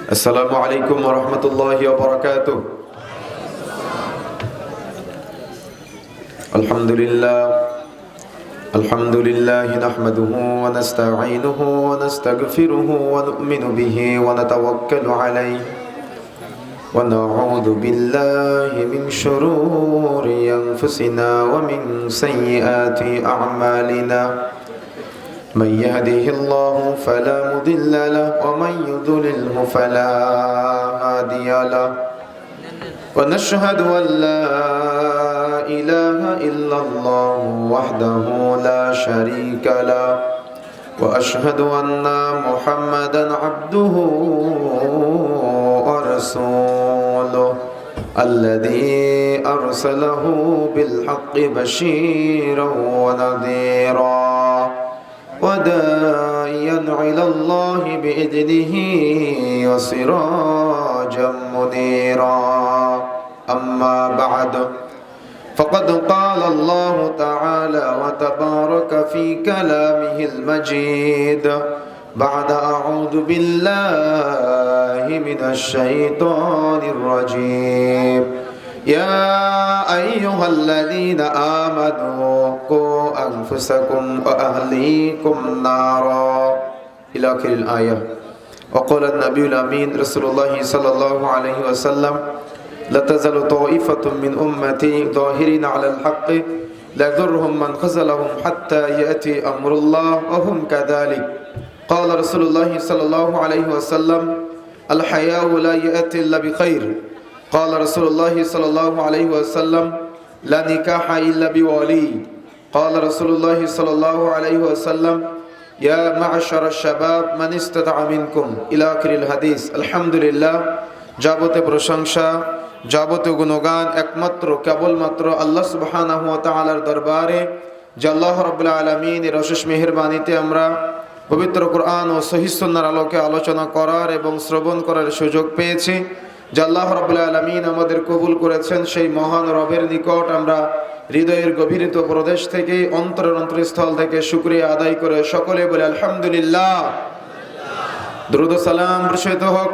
আসসালামু আলাইকুম ওয়া রাহমাতুল্লাহি ওয়া বারাকাতুহু। আলহামদুলিল্লাহ নাহমাদুহু ওয়া নাস্তাঈনুহু ওয়া নাস্তাগফিরুহু ওয়া নু'মিনু বিহি ওয়া নাতাওয়াক্কালু আলাইহি ওয়া নাউযু বিল্লাহি মিন শুরুরি আনফুসিনা ওয়া মিন সাইয়্যাতি আ'মালিনা। من يهده الله فلا مضل له ومن يضلله فلا هادي له ونشهد أن لا إله إلا الله وحده لا شريك له وأشهد أن محمدا عبده ورسوله الذي أرسله بالحق بشيرا ونذيرا وداعيا إلى الله بإذنه وسراجا منيرا. أما بعد فقد قال الله تعالى وتبارك في كلامه المجيد بعد أعوذ بالله من الشيطان الرجيم يا أيها الذين آمنوا قوا أنفسكم وأهليكم نارا إلى آخر الآية. وقال النبي الأمين رسول الله صلى الله عليه وسلم لا تزال طائفة من أمتي ظاهرين على الحق لا يضرهم من خذلهم حتى يأتي أمر الله وهم كذلك. قال رسول الله صلى الله عليه وسلم الحياء لا يأتي إلا بخير. قال رسول الله صلى الله عليه وسلم لا نكاح إلا بولي. قال رسول الله صلى الله عليه وسلم يا معشر الشباب من استطاع منكم إلى آخر الحديث. الحمد لله যাবতীয় প্রশংসা যাবতীয় গুণগান একমাত্র কেবলমাত্র আল্লাহ সুবহানাহু ওয়া তাআলার দরবারে, যে আল্লাহ রাব্বুল আলামিনের অশেষ মেহেরবানিতে আমরা পবিত্র কোরআন ও সহিহ সুন্নাহর আলোকে আলোচনা করার এবং শ্রবণ করার সুযোগ পেয়েছি। যে আল্লাহ রাব্বুল আলামিন আমাদের কবুল করেছেন, সেই মহান রবের নিকট আমরা হৃদয়ের গভীরতম প্রদেশ থেকে অন্তরের অন্তরস্থল থেকে শুকরিয়া আদায় করে সকলে বলে আলহামদুলিল্লাহ। দুরূদ ও সালাম বর্ষিত হোক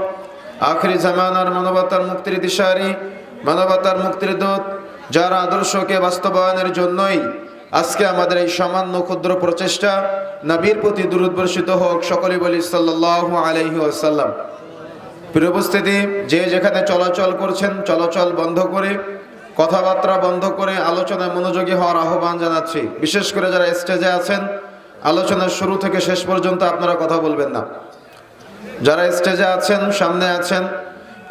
আখিরি জামানার মানবতার মুক্তির দিশারি, মানবতার মুক্তির দূত, যার আদর্শকে বাস্তবায়নের জন্যই আজকে আমাদের এই সামান্য ক্ষুদ্র প্রচেষ্টা। নবীর প্রতি দুরূদ বর্ষিত হোক, সকলে বলি সাল্লাল্লাহু আলাইহি ওয়াসাল্লাম। প্রিয় উপস্থিতি, যে যেখানে চলাচল করছেন চলাচল বন্ধ করে, কথাবার্তা বন্ধ করে আলোচনায় মনোযোগী হওয়ার আহ্বান জানাচ্ছি। বিশেষ করে যারা স্টেজে আছেন, আলোচনার শুরু থেকে শেষ পর্যন্ত আপনারা কথা বলবেন না। যারা স্টেজে আছেন, সামনে আছেন,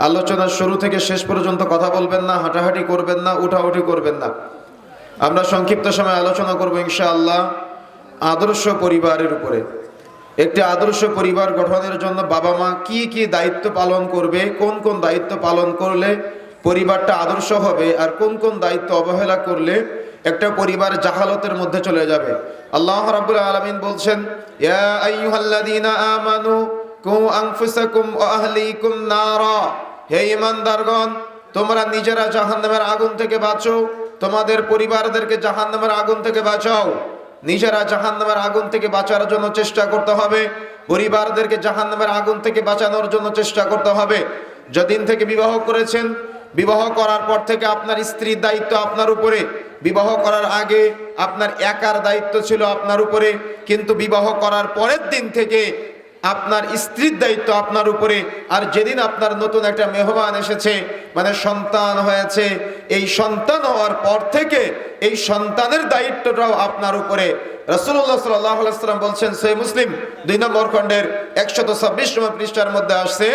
আলোচনার শুরু থেকে শেষ পর্যন্ত কথা বলবেন না, হাঁটাহাঁটি করবেন না, উঠাউঠি করবেন না। আমরা সংক্ষিপ্ত সময় আলোচনা করব ইনশাআল্লাহ আদর্শ পরিবারের উপরে। একটি আদর্শ পরিবার গঠনের জন্য বাবা মা কি কি দায়িত্ব পালন করবে, কোন কোন দায়িত্ব পালন করলে পরিবারটা আদর্শ হবে, আর কোন কোন দায়িত্ব অবহেলা করলে একটা পরিবার জাহালতের মধ্যে চলে যাবে। আল্লাহ রাব্বুল আলামিন বলছেন ইয়া আইয়ুহাল্লাযীনা আমানু কু আনফুসাকুম ওয়া আহলিকুম নারা। হে ঈমানদারগণ, তোমরা নিজেরা জাহান্নামের আগুন থেকে বাঁচো, তোমাদের পরিবারদেরকে জাহান্নামের আগুন থেকে বাঁচাও। নিজেরা জাহান্নামের আগুন থেকে বাঁচার জন্য চেষ্টা করতে হবে, পরিবারদেরকে জাহান্নামের আগুন থেকে বাঁচানোর জন্য চেষ্টা করতে হবে। যেদিন থেকে বিবাহ করেছেন, বিবাহ করার পর থেকে আপনার স্ত্রীর দায়িত্ব আপনার উপরে। বিবাহ করার আগে আপনার একার দায়িত্ব ছিল আপনার উপরে, কিন্তু বিবাহ করার পরের দিন থেকে আপনার স্ত্রীর দায়িত্ব আপনার উপরে। আর যেদিন আপনার নতুন একটা মেহমান এসেছে, মানে সন্তান হয়েছে, এই সন্তান হওয়ার পর থেকে এই সন্তানের দায়িত্বটাও আপনার উপরে। রাসূলুল্লাহ সাল্লাল্লাহু আলাইহি ওয়াসাল্লাম বলছেন, সহিহ মুসলিম 2 নম্বর খণ্ডের 126 নম্বর পৃষ্ঠার মধ্যে আসছে,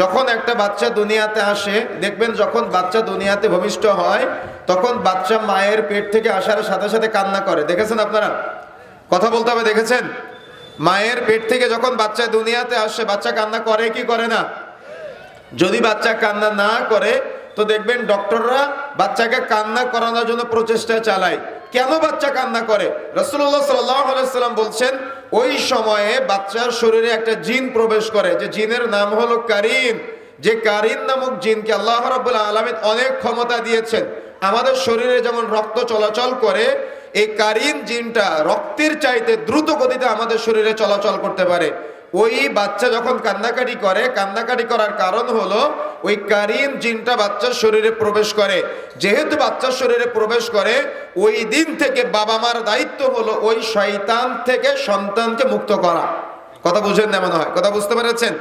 যখন একটা বাচ্চা দুনিয়াতে আসে, দেখবেন যখন বাচ্চা দুনিয়াতে ভূমিষ্ঠ হয়, তখন বাচ্চা মায়ের পেট থেকে আসার সাথে সাথে কান্না করে। দেখেছেন আপনারা? কথা বলতে হবে, দেখেছেন? মায়ের পেট থেকে যখন বাচ্চা দুনিয়াতে আসে, বাচ্চা কান্না করে কি করে না? যদি বাচ্চা কান্না না করে তো দেখবেন ডক্টররা বাচ্চাকে কান্না করানোর জন্য প্রচেষ্টা চালায়। কেন বাচ্চা কান্না করে? রাসূলুল্লাহ সাল্লাল্লাহু আলাইহি ওয়াসাল্লাম বলছেন, ওই সময়ে বাচ্চার শরীরে একটা জিন প্রবেশ করে, যে জিনের নাম হলো কারিন। যে কারিন নামক জিনকে আল্লাহ রাব্বুল আলামিন অনেক ক্ষমতা দিয়েছেন। আমাদের শরীরে যেমন রক্ত চলাচল করে, এই কারিন জিনটা রক্তের চাইতে দ্রুত গতিতে আমাদের শরীরে চলাচল করতে পারে। ওই বাচ্চা যখন কান্নাকাটি করে, কান্নাকাটি করার কারণ হলো ওই কারিন জিনটা বাচ্চার শরীরে প্রবেশ করে। যেহেতু বাচ্চার শরীরে প্রবেশ করে, ওই দিন থেকে বাবা মার দায়িত্ব হলো ওই শয়তান থেকে সন্তানকে মুক্ত করা। কথা বুঝেন না মনে হয়? কথা বুঝতে পেরেছেন?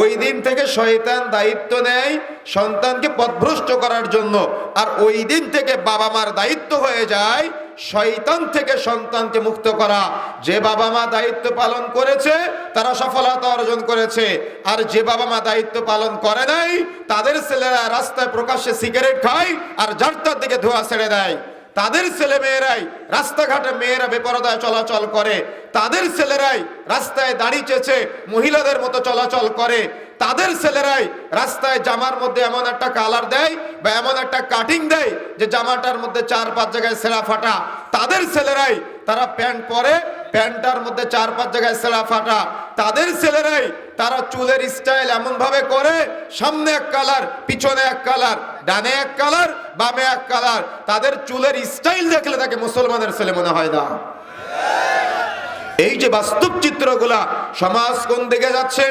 ওই দিন থেকে শয়তান দায়িত্ব নেয় সন্তানকে পথভ্রষ্ট করার জন্য, আর ওই দিন থেকে বাবা মার দায়িত্ব হয়ে যায় শয়তান থেকে সন্তানকে মুক্ত করা। যে বাবা মা দায়িত্ব পালন করেছে তারা সফলতা অর্জন করেছে, আর যে বাবা মা দায়িত্ব পালন করে নাই তাদের ছেলেরা রাস্তায় প্রকাশ্যে সিগারেট খায় আর যার তার দিকে ধোঁয়া ছেড়ে দেয়। তাদের ছেলে মেয়েরাই রাস্তাঘাটে মেয়েরা বেপরদায় চলাচল করে, তাদের ছেলেরাই রাস্তায় দাড়ি চেঁচে মহিলাদের মতো চলাচল করে, তাদের ছেলেরাই রাস্তায় জামার মধ্যে এমন একটা কালার দেয় বা এমন একটা কাটিং দেয় যে জামাটার মধ্যে 4-5 জায়গায় ছেঁড়া ফাটা। তাদের ছেলেরাই তারা প্যান্ট পরে, প্যান্টটার মধ্যে 4-5 জায়গায় ছেঁড়া ফাটা। তাদের ছেলেরাই তারা চুলের স্টাইল এমন ভাবে করে, সামনে এক কালার, পিছনে এক কালার, ডানে এক কালার, বামে এক কালার। তাদের চুলের স্টাইল দেখলে তাকে মুসলমানের ছেলে মনে হয় না। এই যে বাস্তব চিত্রগুলা, সমাজ কোন দিকে যাচ্ছে?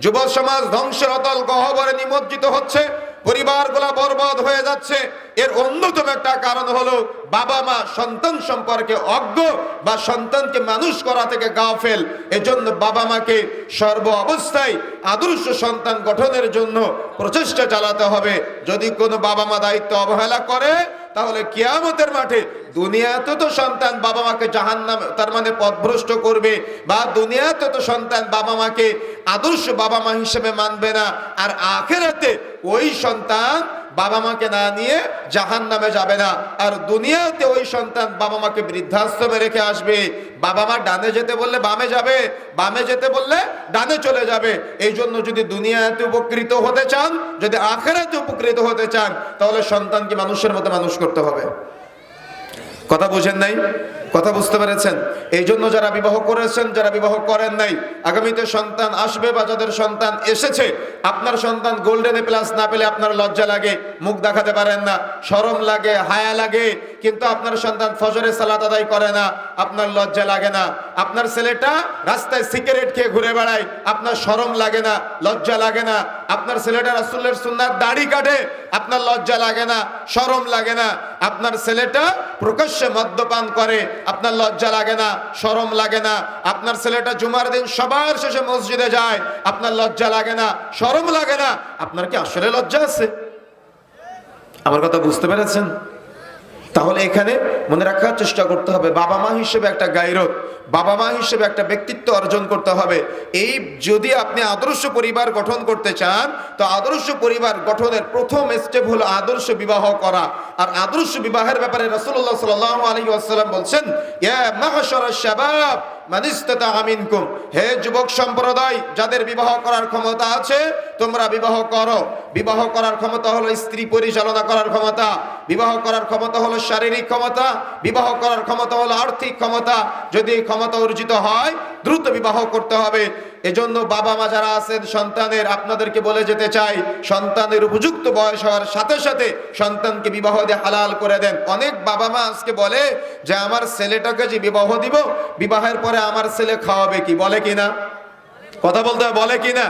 যুব সমাজ ধ্বংসের অতল গহ্বরে নিমজ্জিত হচ্ছে, পরিবারগুলা বরবাদ হয়ে যাচ্ছে। এর অন্যতম একটা কারণ হলো বাবা মা সন্তান সম্পর্কে অজ্ঞ বা সন্তানকে মানুষ করা থেকে গাফেল। এজন্য বাবা মাকে সর্ব অবস্থায় আদর্শ সন্তান গঠনের জন্য প্রচেষ্টা চালাতে হবে। যদি কোনো বাবা মা দায়িত্ব অবহেলা করে তাহলে কিয়ামতের মাঠে দুনিয়াতে তো সন্তান বাবা মাকে জাহান্নামে, তার মানে পথভ্রষ্ট করবে, বা দুনিয়াতে তো সন্তান বাবা মাকে আদর্শ বাবা মা হিসেবে মানবে না, আর আখিরাতে ওই সন্তান বাবা মাকে না নিয়ে জাহান্নামে যাবে না। আর দুনিয়াতে ওই সন্তান বাবা মাকে বৃদ্ধাশ্রমে রেখে আসবে। বাবা মা ডানে যেতে বললে বামে যাবে, বামে যেতে বললে ডানে চলে যাবে। এই জন্য যদি দুনিয়াতে উপকৃত হতে চান, যদি আখিরাতে উপকৃত হতে চান, তাহলে সন্তানকে মানুষের মতো মানুষ করতে হবে। কথা বুঝেন নাই? কথা বুঝতে পেরেছেন? এই জন্য যারা বিবাহ করেছেন, যারা বিবাহ করেন নাই, আগামীতে সন্তান আসবে বা যাদের সন্তান এসেছে, আপনার সন্তান গোল্ডেন প্লাস না পেলে আপনার লজ্জা লাগে, মুখ দেখাতে পারেন না, শরম লাগে, হায়া লাগে। কিন্তু আপনার সন্তান ফজরের সালাত আদায় করে না, আপনার লজ্জা লাগে না। আপনার ছেলেটা রাস্তায় সিগারেট খেয়ে ঘুরে বেড়ায়, আপনার শরম লাগে না, লজ্জা লাগে না। আপনার ছেলেটা রাসূলের সুন্নাত দাড়ি কাটে, আপনার লজ্জা লাগে না, শরম লাগে না। আপনার ছেলেটা প্রকাশ্যে মদ্যপান করে, আপনার লজ্জা লাগে না, শরম লাগে না। আপনার ছেলেটা জুমার দিন সবার শেষে মসজিদে যায়, আপনার লজ্জা লাগে না, শরম লাগে না। আপনার কি আসলে লজ্জা আছে? আমার কথা বুঝতে পেরেছেন? তাহলে এখানে মনে রাখার চেষ্টা করতে হবে, বাবা মা হিসেবে একটা গায়রত, বাবা মা হিসেবে একটা ব্যক্তিত্ব অর্জন করতে হবে। এই যদি আপনি আদর্শ পরিবার গঠন করতে চান, তো আদর্শ পরিবার গঠনের প্রথম স্টেপ হলো আদর্শ বিবাহ করা। আর আদর্শ বিবাহের ব্যাপারে রাসূলুল্লাহ সাল্লাল্লাহু আলাইহি ওয়াসাল্লাম বলছেন, ইয়া মা'শারাশ শাবাব মান ইসতাতাআ মিনকুম, হে যুবক সম্প্রদায়, যাদের বিবাহ করার ক্ষমতা আছে তোমরা বিবাহ করো। বিবাহ করার ক্ষমতা হলো স্ত্রী পরিচালনা করার ক্ষমতা, বিবাহ করার ক্ষমতা হলো শারীরিক ক্ষমতা, বিবাহ করার ক্ষমতা হলো আর্থিক ক্ষমতা। যদি এই ক্ষমতা অর্জিত হয়, দ্রুত বিবাহ করতে হবে। এজন্য বাবা মা যারা আছেন সন্তানের, আপনাদেরকে বলে যেতে চাই, সন্তানের উপযুক্ত বয়স হওয়ার সাথে সাথে সন্তানকে বিবাহ দিয়ে হালাল করে দেন। অনেক বাবা মা আজকে বলে যে আমার ছেলেটাকে যে বিবাহ দিব, বিবাহের পরে আমার ছেলে খাওয়াবে কি? বলে কিনা? কথা বলতে হয়, বলে কিনা?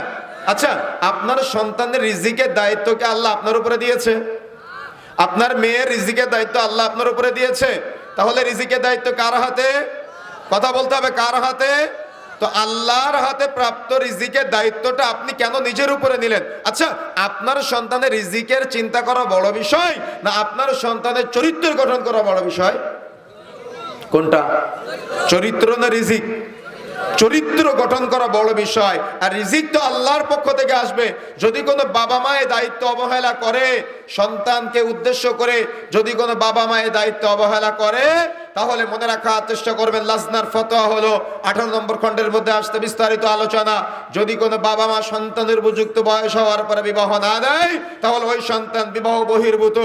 আচ্ছা, আপনার সন্তানের রিজিকের দায়িত্ব কি আল্লাহ আপনার উপরে দিয়েছে? আপনার মেয়ের রিজিকের দায়িত্ব আল্লাহ আপনার উপরে দিয়েছে। তাহলে রিজিকের দায়িত্ব কার হাতে? কথা বলতে হবে, কার হাতে? তো আল্লাহর হাতে প্রাপ্ত রিজিকের দায়িত্বটা আপনি কেন নিজের উপরে নিলেন? আচ্ছা, আপনার সন্তানের রিজিকের চিন্তা করা বড় বিষয়, না আপনার সন্তানের চরিত্র গঠন করা বড় বিষয়? কোনটা? চরিত্র না রিজিক? চরিত্র গঠন করা বড় বিষয়। আর রিজিক তো আল্লাহর পক্ষ থেকে আসবে। যদি কোনো বাবা মা এই দায়িত্ব অবহেলা করে, সন্তানকে উদ্দেশ্য করে যদি কোনো বাবা মা এই দায়িত্ব অবহেলা করে, তাহলে মনে রাখার চেষ্টা করবেন, লাজনার ফতোয়া হলো 18 নম্বর খণ্ডের মধ্যে আসতে বিস্তারিত আলোচনা। যদি কোনো বাবা মা সন্তানের উপযুক্ত বয়স হওয়ার পরে বিবাহ না দেয়, তাহলে ওই সন্তান বিবাহ বহির্ভূত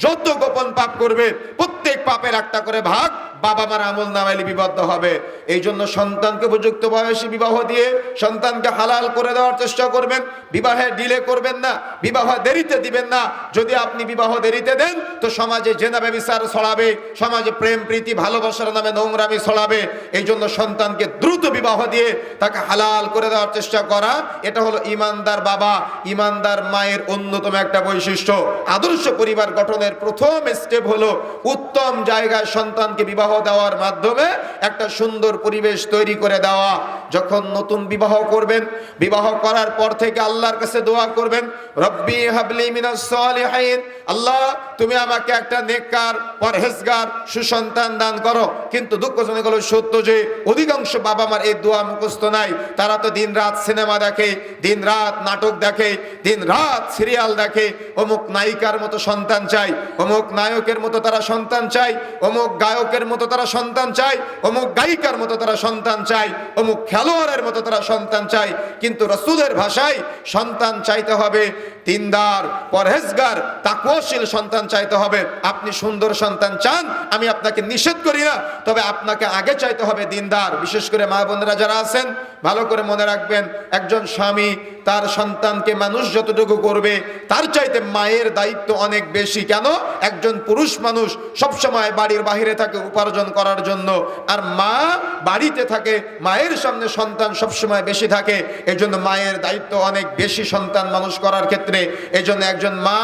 যত গোপন পাপ করবে, প্রত্যেক পাপের একটা করে ভাগ বাবা মার আমল নামায় লিপিবদ্ধ হবে। এই জন্য সন্তানকে উপযুক্ত বয়সে বিবাহ দিয়ে সন্তানকে হালাল করে দেওয়ার চেষ্টা করবেন। বিবাহে ডিলে করবেন না, বিবাহ দেরিতে দিবেন না। যদি আপনি বিবাহ দেরিতে দেন, তো সমাজে জেনা ব্যভিচার ছড়াবে, সমাজে প্রেম প্রীতি ভালোবাসার নামে নোংরামি ছড়াবে। এই জন্য সন্তানকে দ্রুত বিবাহ দিয়ে তাকে হালাল করে দেওয়ার চেষ্টা করা, এটা হলো ইমানদার বাবা ইমানদার মায়ের অন্যতম একটা বৈশিষ্ট্য। আদর্শ পরিবার গঠনের প্রথম স্টেপ হলো উত্তম জায়গায় সন্তানকে বিবাহ দেওয়ার মাধ্যমে একটা সুন্দর পরিবেশ তৈরি করে দেওয়া। যখন নতুন বিবাহ করবেন, বিবাহ করার পর থেকে আল্লাহর কাছে দোয়া করবেন, রব্বি হাবলি মিনাস সালিহিন, আল্লাহ তুমি আমাকে একটা নেককার পরহেজগার সুসন্তান দান করো। কিন্তু দুঃখজনক হলো সত্য যে অধিকাংশ বাবা মার এই দোয়া মুখস্থ নাই। তারা তো দিন রাত সিনেমা দেখে, দিন রাত নাটক দেখে, দিন রাত সিরিয়াল দেখে। অমুক নায়িকার মতো সন্তান চাই, অমুক নায়কের মতো তারা সন্তান চাই, অমুক গায়কের মতো তারা সন্তান চাই, অমুক গায়িকার মতো তারা সন্তান চাই, অমুক খেলোয়াড়ের মতো তারা সন্তান চাই। কিন্তু রাসূলের ভাষায় সন্তান চাইতে হবে দিনদার পরহেজগার তাকওয়াশীল সন্তান চাইতে হবে। আপনি সুন্দর সন্তান চান, আমি আপনাকে নিষেধ করি না, তবে আপনাকে আগে চাইতে হবে দিনদার। বিশেষ করে মা বোনেরা যারা আছেন ভালো করে মনে রাখবেন, একজন স্বামী তার সন্তানকে মানুষ যতটুকু করবে তার চাইতে মায়ের দায়িত্ব অনেক বেশি। কেন? একজন পুরুষ মানুষ সবসময় বাড়ির বাহিরে থাকে উপার্জন করার জন্য, আর মা বাড়িতে থাকে, মায়ের সামনে সন্তান সবসময় বেশি থাকে। এই জন্য মায়ের দায়িত্ব অনেক বেশি সন্তান মানুষ করার ক্ষেত্রে। এই জন্য একজন মা,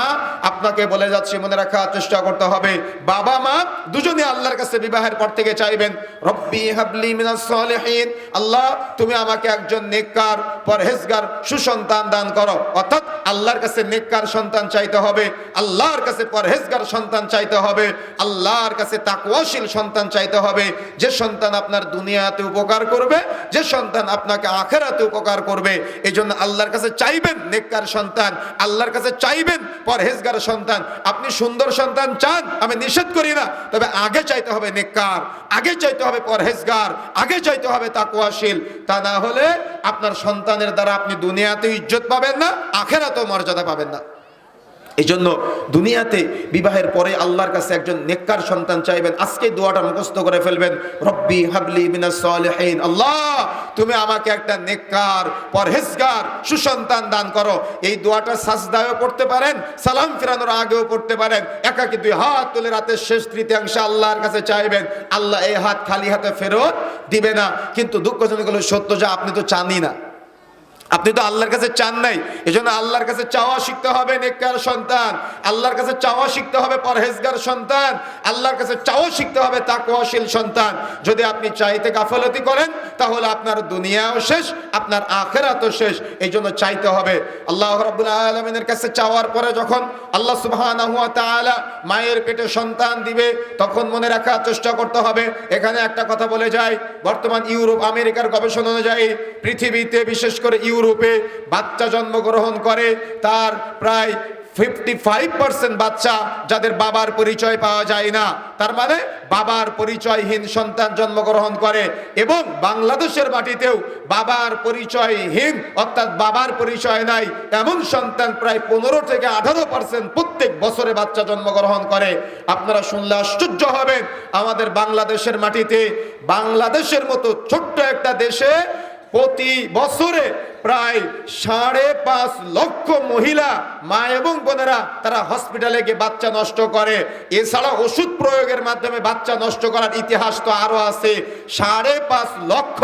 আপনাকে বলে যাচ্ছি, মনে রাখার চেষ্টা করতে হবে, বাবা মা দুজনে আল্লাহর কাছে বিবাহের পর থেকে চাইবেন, রব্বি হাবলি মিনাস সালিহিন, আল্লাহ তুমি আমাকে একজন নেককার পরহেজগার সুসন্তান দান করো। অর্থাৎ আল্লাহর কাছে নেককার সন্তান চাইতে হবে, আল্লাহর কাছে পরহেজগার সন্তান চাইতে হবে, আল্লাহর কাছে তাকওয়াশীল সন্তান চাইতে হবে, যে সন্তান আপনার দুনিয়াতে উপকার করবে, যে সন্তান আপনাকে আখিরাতে উপকার করবে। এই জন্য আল্লাহর কাছে চাইবেন নেককার সন্তান, আল্লাহর কাছে চাইবেন পরহেজগার সন্তান। আপনি সুন্দর সন্তান চান, আমি নিষেধ করি না, তবে আগে চাইতে হবে নেককার, আগে চাইতে হবে পরহেজগার, আগে চাইতে হবে তাকওয়াশীল। তা না হলে আপনার সন্তানের দ্বারা আপনি দুনিয়াতে ইজ্জত পাবেন না, আখিরাতেও মর্যাদা পাবেন না। এই জন্য দুনিয়াতে বিবাহের পরে আল্লাহর কাছে একজন নেককার সন্তান চাইবেন। আজকে দোয়াটা মুখস্থ করে ফেলবেন, রব্বি হাবলি মিনাস সালিহিন, আল্লাহ তুমি আমাকে একটা নেককার পরহেজগার সুসন্তান দান করো। এই দোয়াটা সাজদায়ও পড়তে পারেন, সালাম ফিরানোর আগেও পড়তে পারেন। একাকি দুই হাত তুলে রাতের শেষ তৃতীয়াংশে আল্লাহর কাছে চাইবেন, আল্লাহ এই হাত খালি হাতে ফেরত দিবে না। কিন্তু দুঃখজনক হলো সত্য যে আপনি তো চানই না, আপনি তো আল্লাহর কাছে চান নাই। এজন্য আল্লাহর কাছে চাওয়া শিখতে হবে নেককার সন্তান, আল্লাহর কাছে চাওয়া শিখতে হবে পরহেজগার সন্তান, আল্লাহর কাছে চাওয়া শিখতে হবে তাকওয়াশীল সন্তান। যদি আপনি চাইতে গাফলতি করেন তাহলে আপনার দুনিয়াও শেষ, আপনার আখিরাতও শেষ। এই জন্য চাইতে হবে। আল্লাহ রাব্বুল আলামিনের কাছে চাওয়ার পরে যখন আল্লাহ সুবহানাহু ওয়া তাআলা মায়ের পেটে সন্তান দিবে, তখন মনে রাখার চেষ্টা করতে হবে। এখানে একটা কথা বলে যায়, বর্তমান ইউরোপ আমেরিকার গবেষণা অনুযায়ী পৃথিবীতে বিশেষ করে ইউরোপে বাচ্চা জন্মগ্রহণ করে তার প্রায় 55% বাচ্চা যাদের বাবার পরিচয় পাওয়া যায় না, তার মানে বাবার পরিচয়হীন সন্তান জন্মগ্রহণ করে। এবং বাংলাদেশের মাটিতেও বাবার পরিচয়হীন অর্থাৎ বাবার পরিচয় নাই এমন সন্তান প্রায় 15 থেকে 18% প্রত্যেক বছরে বাচ্চা জন্মগ্রহণ করে। আপনারা শুনলে আশ্চর্য হবেন, আমাদের বাংলাদেশের মাটিতে, বাংলাদেশের মতো ছোট্ট একটা দেশে প্রতি বছরে প্রায় 5.5 লক্ষ মহিলা মা এবং বোনেরা তারা হসপিটালে গিয়ে বাচ্চা নষ্ট করে। এছাড়া ওষুধ প্রয়োগের মাধ্যমে বাচ্চা নষ্ট করার ইতিহাস তো আরো আছে। 5.5 লক্ষ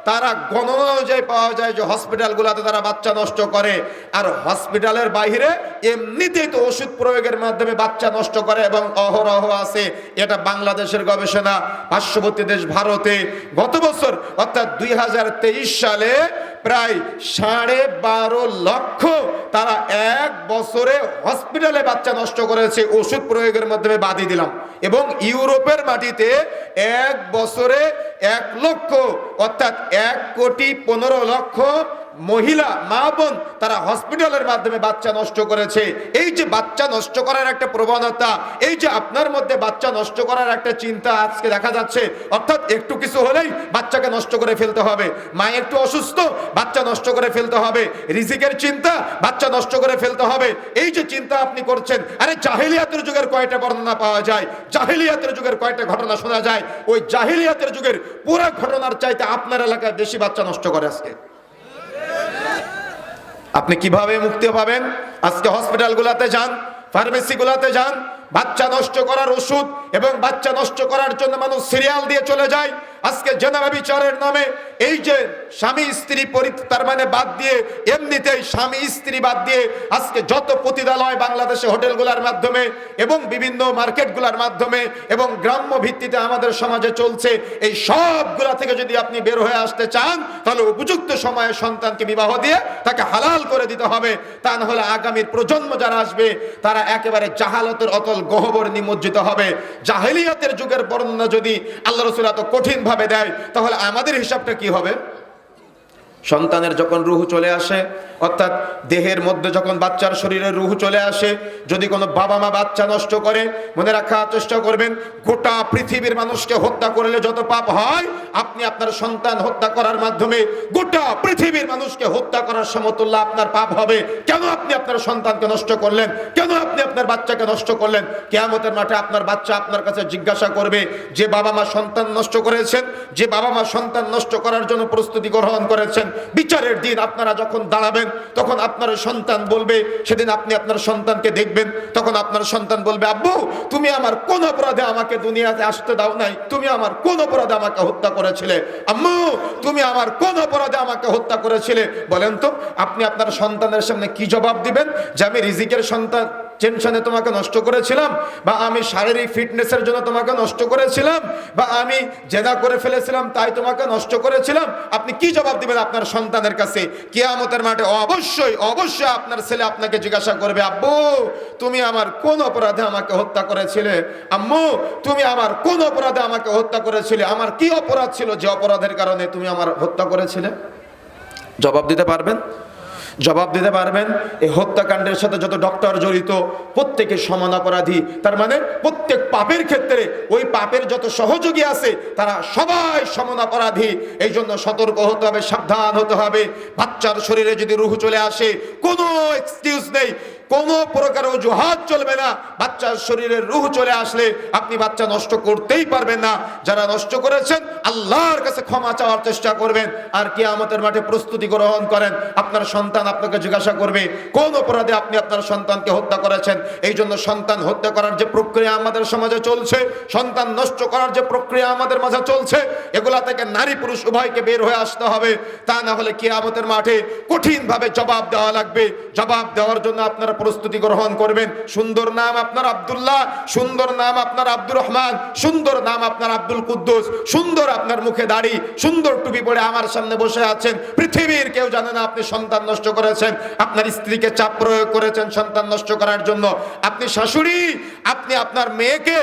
তারা গণনা অনুযায়ী পাওয়া যায় যে হসপিটালগুলোতে তারা বাচ্চা নষ্ট করে। আর হসপিটালের বাইরে এমনিতেই তো ওষুধ প্রয়োগের মাধ্যমে বাচ্চা নষ্ট করে এবং অহরহ আছে। এটা বাংলাদেশের গবেষণা। পার্শ্ববর্তী দেশ ভারতে গত বছর অর্থাৎ 2023 সালে প্রায় 12.5 লক্ষ তারা এক বছরে হসপিটালে বাচ্চা নষ্ট করেছে ওষুধ প্রয়োগের মাধ্যমে, বাদই দিলাম। এবং ইউরোপের মাটিতে এক বছরে 1 লক্ষ অর্থাৎ 1,15,00,000 মহিলা মা বোন তারা হসপিটালের মাধ্যমে বাচ্চা নষ্ট করেছে। এই যে বাচ্চা নষ্ট করার একটা প্রবণতা, এই যে আপনার মধ্যে বাচ্চা নষ্ট করার একটা চিন্তা আজকে দেখা যাচ্ছে, অর্থাৎ একটু কিছু হলেই বাচ্চাকে নষ্ট করে ফেলতে হবে, মা একটু অসুস্থ বাচ্চা নষ্ট করে ফেলতে হবে, রিজিকের চিন্তা বাচ্চা নষ্ট করে ফেলতে হবে। এই যে চিন্তা আপনি করছেন, আরে জাহিলিয়াতের যুগের কয়টা বর্ণনা পাওয়া যায়, জাহিলিয়াতের যুগের কয়টা ঘটনা শোনা যায়, ওই জাহিলিয়াতের যুগের পুরো ঘটনার চাইতে আপনার এলাকায় বেশি বাচ্চা নষ্ট করে আজকে। আপনি কিভাবে মুক্তি পাবেন? আজকে হসপিটালগুলোতে যান, ফার্মেসিগুলোতে যান, বাচ্চা নষ্ট করার ওষুধ এবং বাচ্চা নষ্ট করার জন্য মানুষ সিরিয়াল দিয়ে চলে যায়। আজকে জেনা ব্যভিচারের নামে এই যে স্বামী স্ত্রী তার মানে বাদ দিয়ে, এমনিতেই স্বামী স্ত্রী বাদ দিয়ে আজকে যত পতিতালয় বাংলাদেশে হোটেলগুলোর মাধ্যমে এবং বিভিন্ন মার্কেটগুলোর মাধ্যমে এবং গ্রাম্য ভিত্তিতে আমাদের সমাজে চলছে, এই সবগুলা থেকে যদি আপনি বের হয়ে আসতে চান তাহলে উপযুক্ত সময়ে সন্তানকে বিবাহ দিয়ে তাকে হালাল করে দিতে হবে। তা না হলে আগামীর প্রজন্ম যারা আসবে তারা একেবারে জাহালতের অতল গহ্বর নিমজ্জিত হবে। জাহেলিয়াতের যুগের বর্ণনা যদি আল্লাহ রাসূল এত কঠিন ভাবে দেয় তাহলে আমাদের হিসাবটা কি হবে? সন্তানের যখন রুহ চলে আসে, অর্থাৎ দেহের মধ্যে যখন বাচ্চার শরীরে রুহ চলে আসে, যদি কোনো বাবা মা বাচ্চা নষ্ট করে, মনে রাখার চেষ্টা করবেন গোটা পৃথিবীর মানুষকে হত্যা করলে যত পাপ হয়, আপনি আপনার সন্তান হত্যা করার মাধ্যমে গোটা পৃথিবীর মানুষকে হত্যা করার সমতুল্য আপনার পাপ হবে। কেন আপনি আপনার সন্তানকে নষ্ট করলেন? কেন আপনি আপনার বাচ্চাকে নষ্ট করলেন? কিয়ামতের মাঠে আপনার বাচ্চা আপনার কাছে জিজ্ঞাসা করবে, যে বাবা মা সন্তান নষ্ট করেছেন, যে বাবা মা সন্তান নষ্ট করার জন্য প্রস্তুতি গ্রহণ করেছেন, বিচারের দিন আপনারা যখন দাঁড়াবেন তখন আপনার সন্তান বলবে, সেদিন আপনি আপনার সন্তানকে দেখবেন, তখন আপনার সন্তান বলবে, আব্বু তুমি আমার কোন অপরাধে আমাকে দুনিয়াতে আসতে দাও নাই? তুমি আমার কোন অপরাধে আমাকে হত্যা করেছিলে? আম্মু তুমি আমার কোন অপরাধে আমাকে হত্যা করেছিলে? বলেন তো আপনি আপনার সন্তানের সামনে কি জবাব দিবেন? যে আমি রিজিকের সন্তান টেনশনে তোমাকে নষ্ট করেছিলাম, বা আমি শারীরিক ফিটনেসের জন্য তোমাকে নষ্ট করেছিলাম, বা আমি জেনা করে ফেলেছিলাম তাই তোমাকে নষ্ট করেছিলাম? আপনি কি জবাব দিবেন আপনার সন্তানের কাছে কিয়ামতের মাঠে? অবশ্যই অবশ্যই আপনার ছেলে আপনাকে জিজ্ঞাসা করবে, আব্বু তুমি আমার কোন অপরাধে আমাকে হত্যা করেছিলে? আম্মু তুমি আমার কোন অপরাধে আমাকে হত্যা করেছিলে? আমার কি অপরাধ ছিল যে অপরাধের কারণে তুমি আমার হত্যা করেছিলে? জবাব দিতে পারবেন? জবাব দিতে পারবেন? এই হত্যাকাণ্ডের সাথে যত ডক্টর জড়িত প্রত্যেকে সমান অপরাধী। তার মানে প্রত্যেক পাপের ক্ষেত্রে ওই পাপের যত সহযোগী আছে তারা সবাই সমান অপরাধী। এই জন্য সতর্ক হতে হবে, সাবধান হতে হবে। বাচ্চার শরীরে যদি রূহ চলে আসে কোনো এক্সকিউজ নেই, কোনো প্রকার অজুহাত চলবে না। বাচ্চার শরীরে রূহ চলে আসলে আপনি বাচ্চা নষ্ট করতেই পারবেন না। যারা নষ্ট করেছেন আল্লাহর কাছে ক্ষমা চাওয়ার চেষ্টা করবেন, আর কিয়ামতের মাঠে প্রস্তুতি গ্রহণ করেন। আপনার সন্তান আপনাকে জিজ্ঞাসা করবে কোন অপরাধে আপনি আপনার সন্তানকে হত্যা করেছেন। এই জন্য সন্তান হত্যা করার যে প্রক্রিয়া আমাদের সমাজে চলছে, সন্তান নষ্ট করার যে প্রক্রিয়া আমাদের মাঝে চলছে, এগুলা থেকে নারী পুরুষ উভয়কে বের হয়ে আসতে হবে। তা না হলে কিয়ামতের মাঠে কঠিনভাবে জবাব দেওয়া লাগবে। জবাব দেওয়ার জন্য আপনারা প্রস্তুতি গ্রহণ করবেন। সুন্দর নাম আপনার আব্দুল্লাহ, সুন্দর নাম আপনার আব্দুর রহমান, সুন্দর নাম আপনার আব্দুল কুদ্দুস, সুন্দর আপনার মুখে দাড়ি, সুন্দর টুপি পরে আমার সামনে বসে আছেন। পৃথিবীর কেউ জানে না আপনি সন্তান নষ্ট করেছেন। আপনার স্ত্রীকে চাপ প্রয়োগ করেছেন সন্তান নষ্ট করার জন্য। আপনি শাশুড়ি, আপনি আপনার মেয়েকে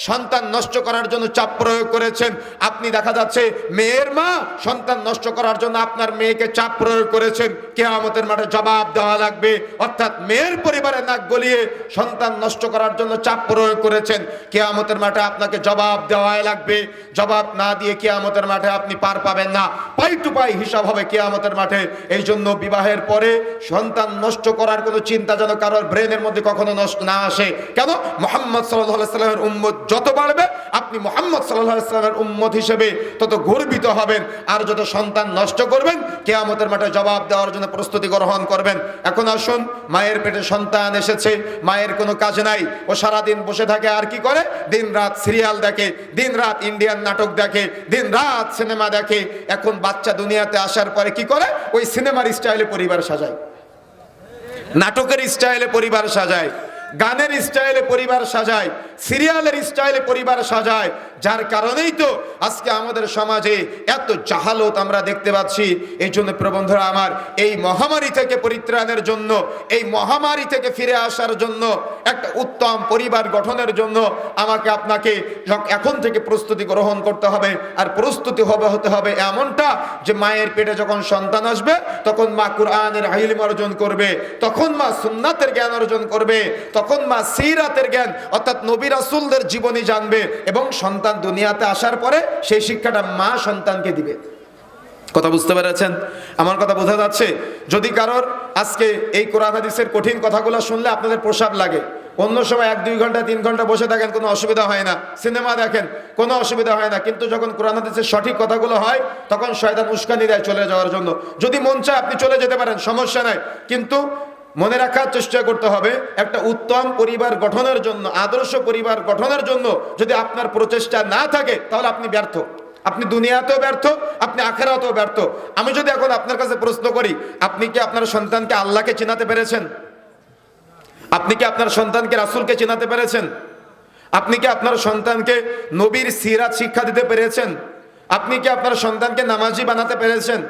সন্তান নষ্ট করার জন্য চাপ প্রয়োগ করেছেন। আপনি দেখা যাচ্ছে মেয়ের মা সন্তান নষ্ট করার জন্য আপনার মেয়েকে চাপ প্রয়োগ করেছেন। কিয়ামতের মাঠে জবাব দেওয়া লাগবে। অর্থাৎ মেয়ের পরিবারে নাক গলিয়ে সন্তান নষ্ট করার জন্য চাপ প্রয়োগ করেছেন। কিয়ামতের মাঠে আপনাকে জবাব দেওয়াই লাগবে। জবাব না দিয়ে কিয়ামতের মাঠে আপনি পার পাবেন না। পাই টু পাই হিসাব হবে কিয়ামতের মাঠে। এই জন্য বিবাহের পরে সন্তান নষ্ট করার কোনো চিন্তা যেন কারোর ব্রেনের মধ্যে কখনো নষ্ট না আসে। কেন? মুহাম্মদ সাল্লাল্লাহু আলাইহি সাল্লামের উম্মত যত বাড়বে আপনি মুহাম্মদ সাল্লাল্লাহু আলাইহি সাল্লামের উম্মত হিসেবে তত গর্বিত হবেন। আর যত সন্তান নষ্ট করবেন কিয়ামতের মাঠে জবাব দেওয়ার জন্য প্রস্তুতি গ্রহণ করবেন। এখন আসুন, মায়ের পেটে সন্তান এসেছে, মায়ের কোনো কাজ নাই, ও সারাদিন বসে থাকে আর কি করে? দিন রাত সিরিয়াল দেখে, দিন রাত ইন্ডিয়ান নাটক দেখে, দিন রাত সিনেমা দেখে। এখন বাচ্চা দুনিয়াতে আসার পরে কি করে? ওই সিনেমার স্টাইলে পরিবার সাজায়, নাটকের স্টাইলে পরিবার সাজায়, গানের স্টাইলে পরিবার সাজায়, সিরিয়ালের স্টাইলে পরিবার সাজায়। যার কারণেই তো আজকে আমাদের সমাজে এত জাহালত আমরা দেখতে পাচ্ছি। এই জন্য প্রবন্ধরা আমার, এই মহামারী থেকে পরিত্রাণের জন্য, এই মহামারী থেকে ফিরে আসার জন্য, একটা উত্তম পরিবার গঠনের জন্য আমাকে আপনাকে এখন থেকে প্রস্তুতি গ্রহণ করতে হবে। আর প্রস্তুতি হতে হবে এমনটা যে মায়ের পেটে যখন সন্তান আসবে তখন মা কুরআনের ইলম অর্জন করবে, তখন মা সুন্নাতের জ্ঞান অর্জন করবে, তখন মা সিরাতের জ্ঞান অর্থাৎ নবী রাসূলদের জীবনী জানবে, এবং সন্তান দুনিয়াতে আসার পরে সেই শিক্ষাটা মা সন্তানকে দিবে। কথা বুঝতে পেরেছেন? আমার কথা বোঝা যাচ্ছে? যদি কারোর আজকে এই কোরআন হাদিসের কঠিন কথাগুলো শুনলে আপনাদের প্রসাব লাগে, অন্য সময় 1-2 ঘন্টা 3 ঘন্টা বসে থাকেন, কোনো অসুবিধা হয় না, সিনেমা দেখেন কোনো অসুবিধা হয় না, কিন্তু যখন কোরআন হাদিসের সঠিক কথাগুলো হয় তখন শয়তান উস্কানি দেয় চলে যাওয়ার জন্য। যদি মন চায় আপনি চলে যেতে পারেন, সমস্যা নাই, কিন্তু মনে রাখার চেষ্টা করতে হবে, একটা উত্তম পরিবার গঠনের জন্য, আদর্শ পরিবার গঠনের জন্য যদি আপনার প্রচেষ্টা না থাকে তাহলে আপনি ব্যর্থ। আপনি দুনিয়াতেও ব্যর্থ, আপনি আখেরাতেও ব্যর্থ। আমি যদি এখন আপনার কাছে প্রশ্ন করি, আপনি কি আপনার সন্তানকে আল্লাহকে চিনাতে পেরেছেন? আপনি কি আপনার সন্তানকে রাসূলকে চিনাতে পেরেছেন? আপনি কি আপনার সন্তানকে নবীর সিরাত শিক্ষা দিতে পেরেছেন? আপনি কি আপনার সন্তানকে নামাজি বানাতে পেরেছেন?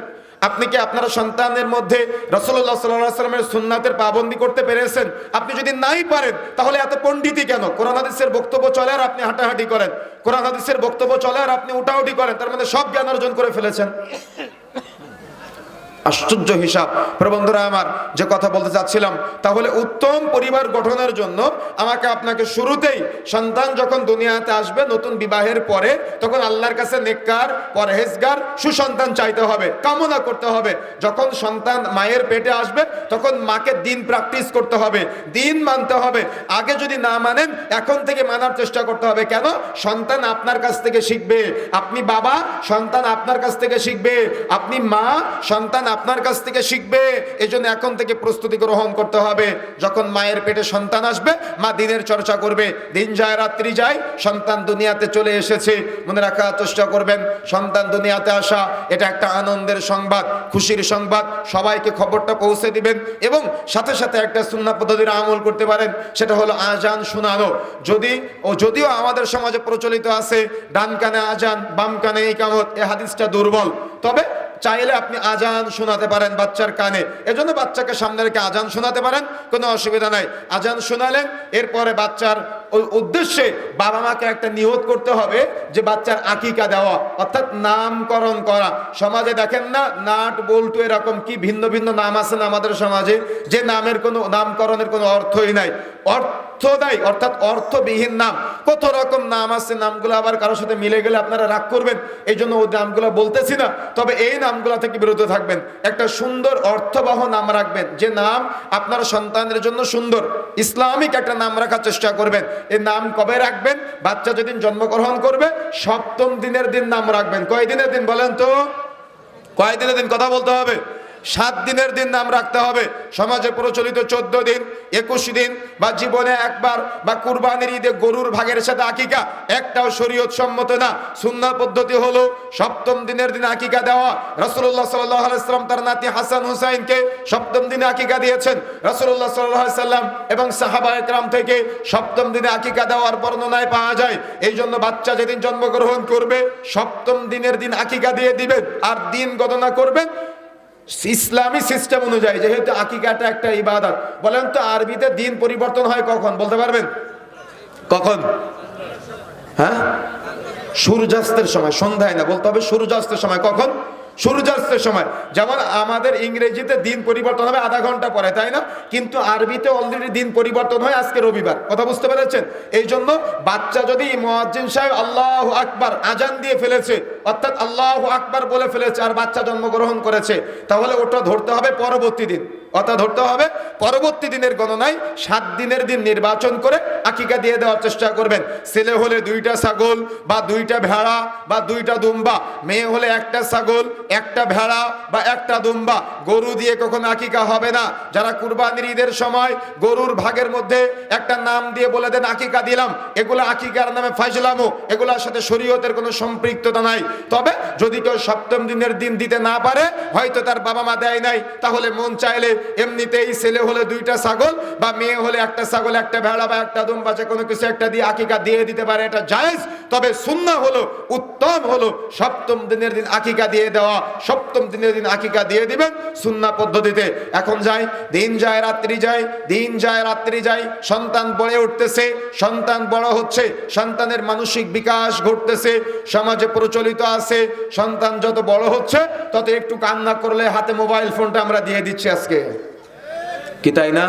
আপনি কি আপনার সন্তানের মধ্যে রাসূলুল্লাহ সাল্লাল্লাহু আলাইহি ওয়াসাল্লামের সুন্নাতের পাবন্দি করতে পেরেছেন? আপনি যদি নাই পারেন তাহলে এত পণ্ডিতই কেন? কোরআন হাদিসের বক্তব্য চলে আর আপনি হাঁটাহাঁটি করেন, কোরআন হাদিসের বক্তব্য চলে আর আপনি উঠাউঠি করেন, তার মানে সব জ্ঞান অর্জন করে ফেলেছেন। আশ্চর্য হিসাব। বন্ধুরা আমার, যে কথা বলতে চাচ্ছিলাম, তাহলে উত্তম পরিবার গঠনের জন্য আমাকে আপনাকে শুরুতেই সন্তান যখন দুনিয়াতে আসবে, নতুন বিবাহের পরে, তখন আল্লাহর কাছে নেককার, পরহেজগার, সুসন্তান চাইতে হবে, কামনা করতে হবে। যখন সন্তান মায়ের পেটে আসবে তখন মাকে দিন প্র্যাকটিস করতে হবে, দিন মানতে হবে। আগে যদি না মানেন, এখন থেকে মানার চেষ্টা করতে হবে। কেন? সন্তান আপনার কাছ থেকে শিখবে। আপনি বাবা, সন্তান আপনার কাছ থেকে শিখবে। আপনি মা, সন্তান আপনার কাছ থেকে শিখবে। এজন্য এখন থেকে প্রস্তুতি গ্রহণ করতে হবে। যখন মায়ের পেটে সন্তান আসবে, মা দিনের চর্চা করবে। দিন যায় রাত্রি যায়, সন্তান দুনিয়াতে চলে এসেছে। মনে রাখার চেষ্টা করবেন, সন্তান দুনিয়াতে আসা এটা একটা আনন্দের সংবাদ, খুশির সংবাদ। সবাইকে খবরটা পৌঁছে দিবেন এবং সাথে সাথে একটা সুন্নাহ পদ্ধতির আমল করতে পারেন, সেটা হলো আজান শোনানো। যদিও আমাদের সমাজে প্রচলিত আছে ডান কানে আজান, বাম কানে ইকামত, এই হাদিসটা দুর্বল। তবে চাইলে আপনি আজান শোনাতে পারেন বাচ্চার কানে। এজন্য বাচ্চাকে সামনে রেখে আজান শোনাতে পারেন, কোনো অসুবিধা নাই। আজান শোনালেন, এরপরে বাচ্চার উদ্দেশ্যে বাবা মাকে একটা নিয়ত করতে হবে যে বাচ্চার আকিকা দেওয়া, অর্থাৎ নামকরণ করা। সমাজে দেখেন না, নাট বল্টু এরকম কি ভিন্ন ভিন্ন নাম আছে না আমাদের সমাজে, যে নামের কোনো নামকরণের কোনো অর্থই নাই, অর্থ দেয়, অর্থাৎ অর্থবিহীন নাম। কত রকম নাম আছে, নামগুলো আবার কারোর সাথে মিলে গেলে আপনারা রাগ করবেন, এই জন্য ওই নামগুলো বলতেছি না। তবে এই নামগুলো থেকে বিরত থাকবেন, একটা সুন্দর অর্থবহ নাম রাখবেন, যে নাম আপনার সন্তানের জন্য সুন্দর, ইসলামিক একটা নাম রাখার চেষ্টা করবেন। এই নাম কবে রাখবেন? বাচ্চা যেদিন জন্মগ্রহণ করবে সপ্তম দিনের দিন নাম রাখবেন। কয় দিনের দিন বলেন তো? কয় দিনের দিন কথা বলতে হবে? 7 দিনের দিন নাম রাখতে হবে। সমাজে প্রচলিত 14 দিন, 21 দিন, বা জীবনে একবার, বা কুরবানির ঈদে গরুর ভাগের সাথে আকিকা, একটাও শরীয়ত সম্মত না। সুন্নাহ পদ্ধতি হলো সপ্তম দিনের দিন আকিকা দেওয়া। রাসূলুল্লাহ সাল্লাল্লাহু আলাইহি ওয়াসাল্লাম তার নাতি হাসান হুসাইনকে সপ্তম দিনে আকিকা দিয়েছেন। রাসূলুল্লাহ সাল্লাল্লাহু আলাইহি ওয়াসাল্লাম এবং সাহাবায়ে কেরাম থেকে সপ্তম দিনে আকিকা দেওয়ার বর্ণনায় পাওয়া যায়। এই জন্য বাচ্চা যেদিন জন্মগ্রহণ করবে সপ্তম দিনের দিন আকিকা দিয়ে দিবেন, আর দিন গণনা করবেন ইসলামী সিস্টেম অনুযায়ী। যেহেতু আকিকাটা একটা ইবাদত। বলেন তো আরবিতে দিন পরিবর্তন হয় কখন? বলতে পারবেন কখন? হ্যাঁ, সূর্যাস্তের সময়, সন্ধ্যায় না, বলতে হবে সূর্যাস্তের সময়। কখন? সূর্যাস্তের সময়। যেমন আমাদের ইংরেজিতে দিন পরিবর্তন হবে আধা ঘন্টা পরে, তাই না? কিন্তু আরবিতে অলরেডি দিন পরিবর্তন হয় আজকে রবিবার। কথা বুঝতে পেরেছেন? এই জন্য বাচ্চা যদি মুয়াজ্জিন সাহেব আল্লাহু আকবার আজান দিয়ে ফেলেছে, অর্থাৎ আল্লাহু আকবার বলে ফেলেছে, আর বাচ্চা জন্মগ্রহণ করেছে, তাহলে ওটা ধরতে হবে পরবর্তী দিন। অর্থাৎ ধরতে হবে পরবর্তী দিনের গণনায় 7 দিনের দিন নির্বাচন করে আকিকা দিয়ে দেওয়ার চেষ্টা করবেন। ছেলে হলে 2টা ছাগল বা 2টা ভেড়া বা 2টা দুম্বা, মেয়ে হলে 1টা ছাগল, 1টা ভেড়া বা 1টা দুম্বা। গরু দিয়ে কখনো আকিকা হবে না। যারা কুরবানির ঈদের সময় গরুর ভাগের মধ্যে একটা নাম দিয়ে বলে দেন আকিকা দিলাম, এগুলো আকিকার নামে ফাজলামো, এগুলোর সাথে শরীয়তের কোনো সম্পৃক্ততা নাই। তবে যদি কেউ সপ্তম দিনের দিন দিতে না পারে, হয়তো তার বাবা মা দেয় নাই, তাহলে মন চাইলে এমনিতেই ছেলে হলে 2টা ছাগল বা মেয়ে হলে 1টা ছাগল, 1টা ভেড়া বা 1টা দুম্বা, যে কোনো কিছু একটা দিয়ে আকিকা দিয়ে দিতে পারে, এটা জায়েজ। তবে সুন্নাহ হলো, উত্তম হলো সপ্তম দিনের দিন আকিকা দিয়ে দেওয়া। সপ্তম দিনের দিন আকিকা দিয়ে দিবেন সুন্নাহ পদ্ধতিতে। এখন যায়, দিন যায় রাত্রি যায়, দিন যায় রাত্রি যায়, সন্তান বেড়ে উঠতেছে, সন্তান বড় হচ্ছে, সন্তানের মানসিক বিকাশ ঘটতেছে। সমাজে প্রচলিত আছে সন্তান যত বড় হচ্ছে তত একটু কান্না করলে হাতে মোবাইল ফোনটা আমরা দিয়ে দিচ্ছি আজকে, কি তাই না?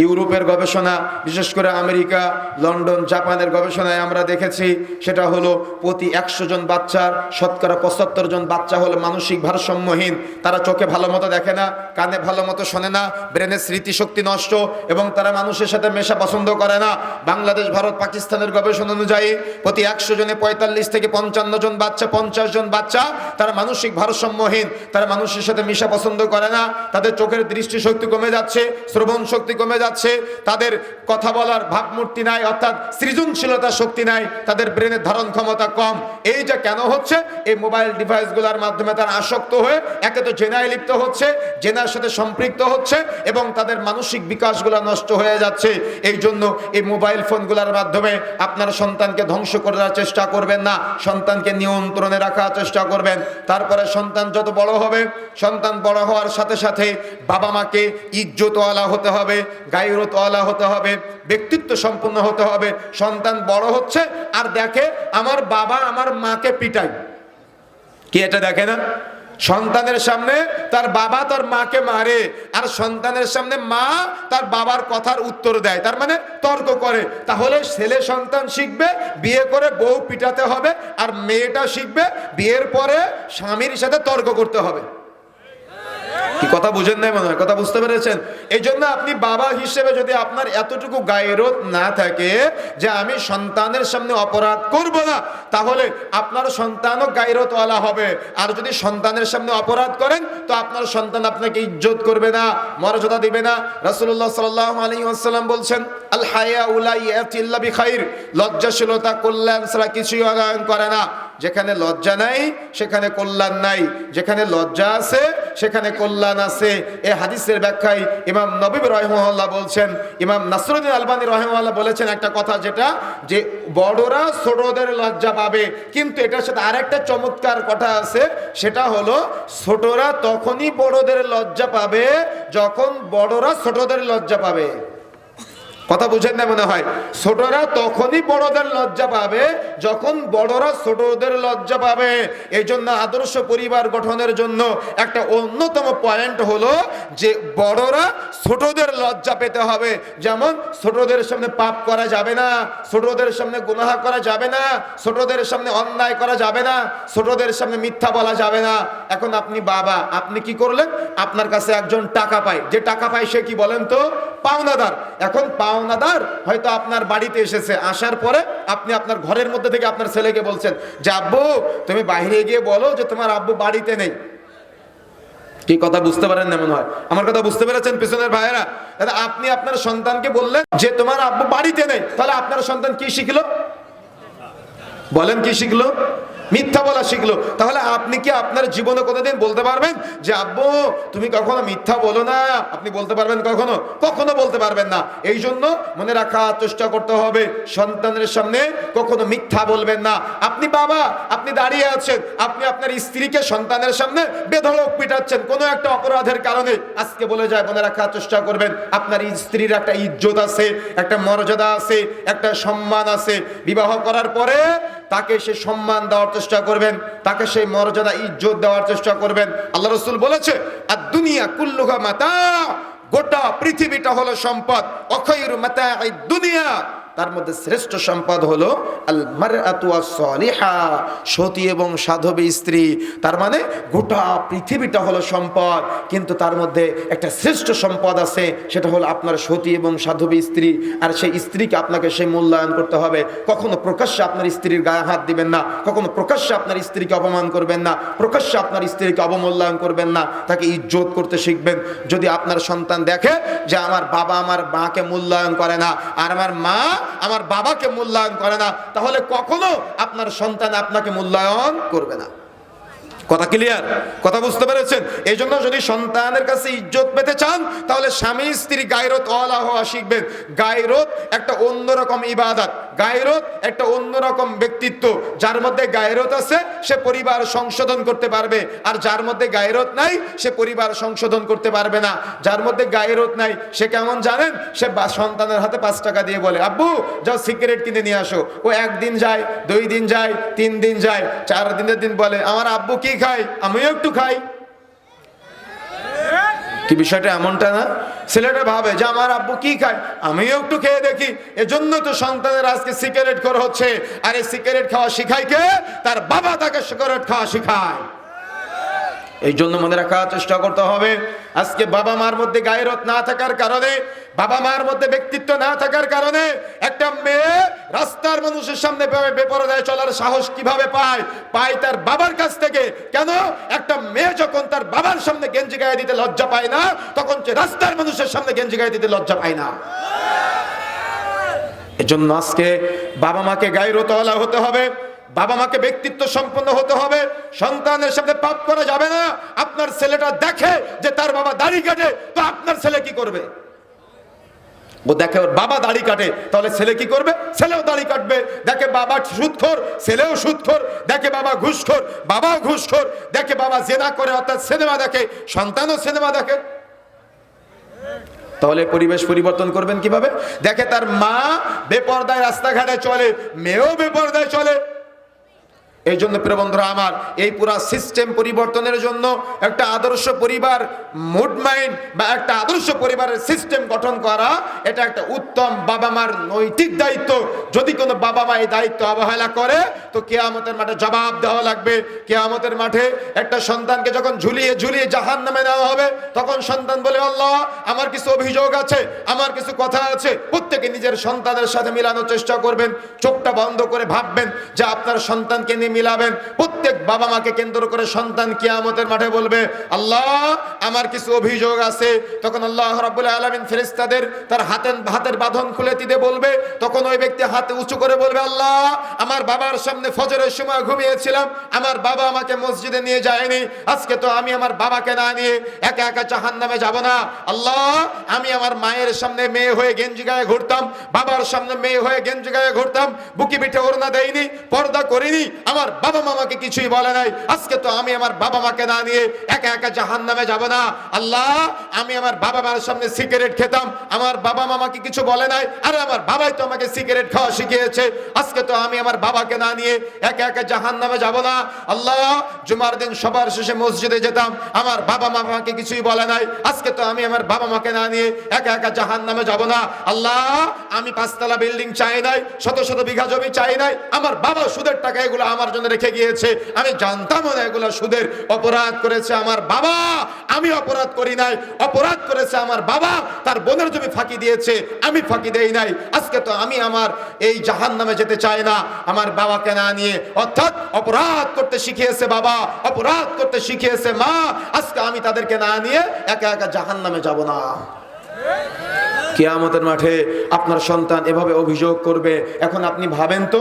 ইউরোপের গবেষণা, বিশেষ করে আমেরিকা, লন্ডন, জাপানের গবেষণায় আমরা দেখেছি, সেটা হলো প্রতি 100 জন বাচ্চার শতকরা 75 জন বাচ্চা হলো মানসিক ভারসাম্যহীন। তারা চোখে ভালো মতো দেখে না, কানে ভালো মতো শোনে না, ব্রেনের স্মৃতিশক্তি নষ্ট, এবং তারা মানুষের সাথে মেশা পছন্দ করে না। বাংলাদেশ, ভারত, পাকিস্তানের গবেষণা অনুযায়ী প্রতি 100 জনে 45 থেকে 55 জন বাচ্চা, 50 জন বাচ্চা তারা মানসিক ভারসাম্যহীন, তারা মানুষের সাথে মেশা পছন্দ করে না, তাদের চোখের দৃষ্টিশক্তি কমে যাচ্ছে, শ্রবণ শক্তি কমে যাচ্ছে, তাদের কথা বলার ভাবমূর্তি নাই, অর্থাৎ সৃজনশীলতা শক্তি নাই, তাদের ব্রেনের ধারণ ক্ষমতা কম। এই যে কেন হচ্ছে, এই মোবাইল ডিভাইসগুলোর মাধ্যমে তারা আসক্ত হয়ে একে তো জেনায় লিপ্ত হচ্ছে, জেনার সাথে সম্পৃক্ত হচ্ছে এবং তাদের মানসিক বিকাশগুলো নষ্ট হয়ে যাচ্ছে। এই জন্য এই মোবাইল ফোনগুলোর মাধ্যমে আপনার সন্তানকে ধ্বংস করার চেষ্টা করবেন না, সন্তানকে নিয়ন্ত্রণে রাখার চেষ্টা করবেন। তারপরে সন্তান যত বড় হবে, সন্তান বড় হওয়ার সাথে সাথে বাবা মাকে ইজ্জতওয়ালা হতে হবে, গায়রতওয়ালা হতে হবে, ব্যক্তিত্ব সম্পন্ন হতে হবে। সন্তান বড় হচ্ছে আর দেখে আমার বাবা আমার মাকে পিটায়, কি এটা দেখে না? সন্তানের সামনে তার বাবা তার মাকে মারে, আর সন্তানের সামনে মা তার বাবার কথার উত্তর দেয়, তার মানে তর্ক করে। তাহলে ছেলে সন্তান শিখবে বিয়ে করে বউ পিটাতে হবে, আর মেয়েটা শিখবে বিয়ের পরে স্বামীর সাথে তর্ক করতে হবে। কি কথা বুঝেন নাই মনে হয়? কথা বুঝতে পেরেছেন? এই জন্য আপনি বাবা হিসেবে যদি আপনার এতটুকু গায়রত না থাকে যে আমি সন্তানের সামনে অপরাধ করব না, তাহলে আপনার সন্তানও গায়রতওয়ালা হবে। আর যদি সন্তানের সামনে অপরাধ করেন তো আপনার সন্তান আপনাকে ইজ্জত করবে না, মর্যাদা দিবে না। রাসূলুল্লাহ সাল্লাল্লাহু আলাইহি ওয়াসাল্লাম বলছেন, আল হায়াউ লা ইয়াতি ইল্লা বিখাইর, লজ্জাশীলতা কল্যাণ ছাড়া কিছুই অনায়ন করে না। যেখানে লজ্জা নাই সেখানে কল্যাণ নাই, যেখানে লজ্জা আছে সেখানে কল্যাণ আছে। এই হাদিসের ব্যাখ্যায় ইমাম নববী রাহিমাহুল্লাহ বলছেন, ইমাম নাসরুদ্দিন আলবানী রাহিমাহুল্লাহ বলেছেন একটা কথা, যেটা যে বড়রা ছোটদের লজ্জা পাবে, কিন্তু এটার সাথে আরেকটা চমৎকার কথা আছে, সেটা হলো ছোটরা তখনই বড়দের লজ্জা পাবে যখন বড়রা ছোটদের লজ্জা পাবে। কথা বুঝেন না মনে হয়? ছোটরা তখনই বড়দের লজ্জা পাবে যখন বড়রা ছোটদের লজ্জা পাবে। এই জন্য আদর্শ পরিবার গঠনের জন্য একটা অন্যতম পয়েন্ট হলো যে বড়রা ছোটদের লজ্জা পেতে হবে। যেমন ছোটদের সামনে পাপ করা যাবে না, ছোটদের সামনে গুনাহ করা যাবে না, ছোটদের সামনে অন্যায় করা যাবে না, ছোটদের সামনে মিথ্যা বলা যাবে না। এখন আপনি বাবা, আপনি কি করলেন? আপনার কাছে একজন টাকা পায়, যে টাকা পায় সে কি বলেন তো? পাওনাদার। এখন পাওনাদার হয়তো আপনার বাড়িতে এসেছে, আসার পরে আপনি আপনার ঘরের মধ্যে থেকে আপনার ছেলেকে বলছেন যে আব্বু তুমি বাইরে গিয়ে বলো যে তোমার আব্বু বাড়িতে নেই। কি কথা বুঝতে পারেন না মনে হয়? আমার কথা বুঝতে পেরেছেন পিছনের ভাইয়েরা? আপনি আপনার সন্তানকে বললেন যে তোমার আব্বু বাড়িতে নেই, তাহলে আপনার সন্তান কি শিখলো? বলেন কি শিখলো? মিথ্যা বলা শিখলো। তাহলে আপনি কি আপনার জীবনে কোনোদিন বলতে পারবেন যে আব্বু তুমি কখনো মিথ্যা বলো না? আপনি বলতে পারবেন কখনো? কখনো বলতে পারবেন না। এই জন্য মনে রাখার চেষ্টা করতে হবে, সন্তানের সামনে কখনো মিথ্যা বলবেন না। আপনি বাবা, আপনি দাঁড়িয়ে আছেন, আপনি আপনার স্ত্রীকে সন্তানের সামনে বেধড়ক পিটাচ্ছেন কোনো একটা অপরাধের কারণে। আজকে বলে যায়, মনে রাখার চেষ্টা করবেন আপনার স্ত্রীর একটা ইজ্জত আছে, একটা মর্যাদা আছে, একটা সম্মান আছে। বিবাহ করার পরে তাকে সে সম্মান দেওয়ার চেষ্টা করবেন, তাকে সেই মর্যাদা ইজ্জত দেওয়ার চেষ্টা করবেন। আল্লাহ রাসূল বলেছে, আদ-দুনিয়া কুল্লুহা মাতা, গোটা পৃথিবীটা হলো সম্পদ। অখায়রু মাতাঈদ দুনিয়া, তার মধ্যে শ্রেষ্ঠ সম্পদ হলো আল মারআতু আস-সালিহা, সতী এবং সাধবী স্ত্রী। তার মানে গোটা পৃথিবীটা হলো সম্পদ, কিন্তু তার মধ্যে একটা শ্রেষ্ঠ সম্পদ আছে, সেটা হলো আপনার সতী এবং সাধবী স্ত্রী। আর সেই স্ত্রীকে আপনাকে সেই মূল্যায়ন করতে হবে। কখনো প্রকাশ্যে আপনার স্ত্রীর গায়ে হাত দিবেন না, কখনো প্রকাশ্যে আপনার স্ত্রীকে অপমান করবেন না, প্রকাশ্যে আপনার স্ত্রীকে অবমূল্যায়ন করবেন না, তাকে ইজ্জত করতে শিখবেন। যদি আপনার সন্তান দেখে যে আমার বাবা আমার মাকে মূল্যায়ন করে না, আর আমার মা আমার বাবাকে মূল্যায়ন করে না, তাহলে কখনো আপনার সন্তান আপনাকে মূল্যায়ন করবে না। কথা ক্লিয়ার? কথা বুঝতে পেরেছেন? এই জন্য যদি সন্তানের কাছে ইজ্জত পেতে চান তাহলে স্বামী স্ত্রী গায়রত ওয়ালা হওয়া শিখবেন। গায়রত একটা অন্যরকম ইবাদত, গায়রত একটা অন্যরকম ব্যক্তিত্ব। যার মধ্যে গায়রত আছে সে পরিবার সংশোধন করতে পারবে, আর যার মধ্যে গায়রত নাই সে পরিবার সংশোধন করতে পারবে না। যার মধ্যে গায়রত নাই সে কেমন জানেন? সে সন্তানের হাতে 5 টাকা দিয়ে বলে আব্বু যাও সিগারেট কিনে নিয়ে আসো। ও 1 দিন যায়, 2 দিন যায়, 3 দিন যায়, 4 দিনের দিন বলে আমার আব্বু কি খাই, আমিও একটু খাই। কি বিষয়টা এমনটা না? ছেলেটা ভাবে যে আমার আব্বু কি খায়, আমিও একটু খেয়ে দেখি। এজন্য তো সন্তানের আজকে সিগারেট করা হচ্ছে। আর এই সিগারেট খাওয়া শিখায় কে? তার বাবা তাকে সিগারেট খাওয়া শিখায়। এই জন্য মনে রাখার চেষ্টা করতে হবে, আজকে বাবা মার মধ্যে গায়রত না থাকার কারণে, বাবা মার মধ্যে ব্যক্তিত্ব না থাকার কারণে একটা মেয়ে রাস্তার মানুষের সামনে বেপরদায় চলার সাহস কিভাবে পায় তার বাবার কাছ থেকে। কেন? একটা মেয়ে যখন তার বাবার সামনে গেঞ্জি গায়ে দিতে লজ্জা পায় না, তখন সে রাস্তার মানুষের সামনে গেঞ্জি গায়ে দিতে লজ্জা পায় না। এজন্য আজকে বাবা মাকে গায়রতওয়ালা হতে হবে, বাবা মাকে ব্যক্তিত্ব সম্পন্ন হতে হবে। সন্তানের সামনে পাপ করা যাবে না। আপনার ছেলেটা দেখে যে তার বাবা দাড়ি কাটে, তো আপনার ছেলে কি করবে? ও দেখে ওর বাবা দাড়ি কাটে, তাহলে ছেলে কি করবে? ছেলেও দাড়ি কাটবে। দেখে বাবা সুদখোর, ছেলেও সুদখোর। দেখে বাবা ঘুষখোর, বাবাও ঘুষখোর। দেখে বাবা জেনা করে, অর্থাৎ সিনেমা দেখে, সন্তানও সিনেমা দেখে। তাহলে পরিবেশ পরিবর্তন করবেন কিভাবে? দেখে তার মা বেপরদায় রাস্তাঘাটে চলে, মেয়েও বেপরদায় চলে। এই জন্য প্রিয় বন্ধুরা আমার, এই পুরা সিস্টেম পরিবর্তনের জন্য একটা আদর্শ পরিবার মুভমেন্ট বা একটা আদর্শ পরিবারের সিস্টেম গঠন করা, এটা একটা উত্তম বাবা মার নৈতিক দায়িত্ব। যদি কোনো বাবা মা এই দায়িত্ব অবহেলা করে, তো কিয়ামতের মাঠে জবাব দেওয়া লাগবে। কিয়ামতের মাঠে একটা সন্তানকে যখন ঝুলিয়ে ঝুলিয়ে জাহান্নামে নেওয়া হবে, তখন সন্তান বলে, আল্লাহ আমার কিছু অভিযোগ আছে, আমার কিছু কথা আছে। প্রত্যেকে নিজের সন্তানের সাথে মিলানোর চেষ্টা করবেন। চোখটা বন্ধ করে ভাববেন যে আপনার সন্তানকে নিয়ে মিলাবেন। প্রত্যেক বাবা মাকে কেন্দ্র করে সন্তান কিয়ামতের মাঠে বলবে, আল্লাহ আমার কিছু অভিযোগ আছে। তখন আল্লাহ রাব্বুল আলামিন ফেরেশতাদের তার হাতের বাঁধন খুলে দিতে বলবে। তখন ওই ব্যক্তি হাতে উঁচু করে বলবে, আল্লাহ আমার বাবার সামনে ফজরের সময় ঘুমিয়েছিলাম, আমার বাবা আমাকে মসজিদে নিয়ে যায়নি। আজকে তো আমি আমার বাবাকে না নিয়ে একা একা জাহান্নামে যাব না। আল্লাহ আমি আমার মায়ের সামনে মেয়ে হয়ে গেঞ্জি গায়ে ঘুরতাম, বাবার সামনে মেয়ে হয়ে গেঞ্জি গায়ে ঘুরতাম, বুকি পিঠে ওড়না দেইনি, পর্দা করিনি, আমার বাবা মামাকে কিছুই বলে নাই। আজকে তো আমি আমার বাবা মাকে না নিয়ে একা একা জাহান্নামে যাব না। আল্লাহ আমি আমার বাবা মার সামনে সিগারেট খেতাম, আমার বাবা মামাকে কিছু বলে নাই, আর আমার বাবাই তো আমাকে সিগারেট খাওয়া শিখিয়েছে। আজকে তো আমি আমার বাবাকে না নিয়ে একা একা জাহান্নামে যাব না। আল্লাহ জুমার দিন সবার শেষে মসজিদে যেতাম, আমার বাবা মামাকে কিছুই বলে নাই। আজকে তো আমি আমার বাবা মাকে না নিয়ে একা একা জাহান্নামে যাব না। আল্লাহ আমি 5 তলা বিল্ডিং চাই নাই, শত শত বিঘা জমি চাই নাই, আমার বাবা সুদের টাকা এগুলো আমার জন্য রেখে গিয়েছে, আমি জানতাম না এগুলো সুদের। অপরাধ করেছে আমার বাবা, আমি অপরাধ করি নাই। অপরাধ করেছে আমার বাবা, তার বোনের জমি ফাঁকি দিয়েছে, আমি ফাঁকি দেই নাই। আজকে তো আমি আমার এই জাহান্নামে যেতে চাই না আমার বাবাকে না নিয়ে। অর্থাৎ অপরাধ করতে শিখিয়েছে বাবা, অপরাধ করতে শিখিয়েছে মা, আজকে আমি তাদেরকে না নিয়ে একা একা জাহান্নামে যাব না। কিয়ামতের মাঠে আপনার সন্তান এভাবে অভিযোগ করবে। এখন আপনি ভাবেন তো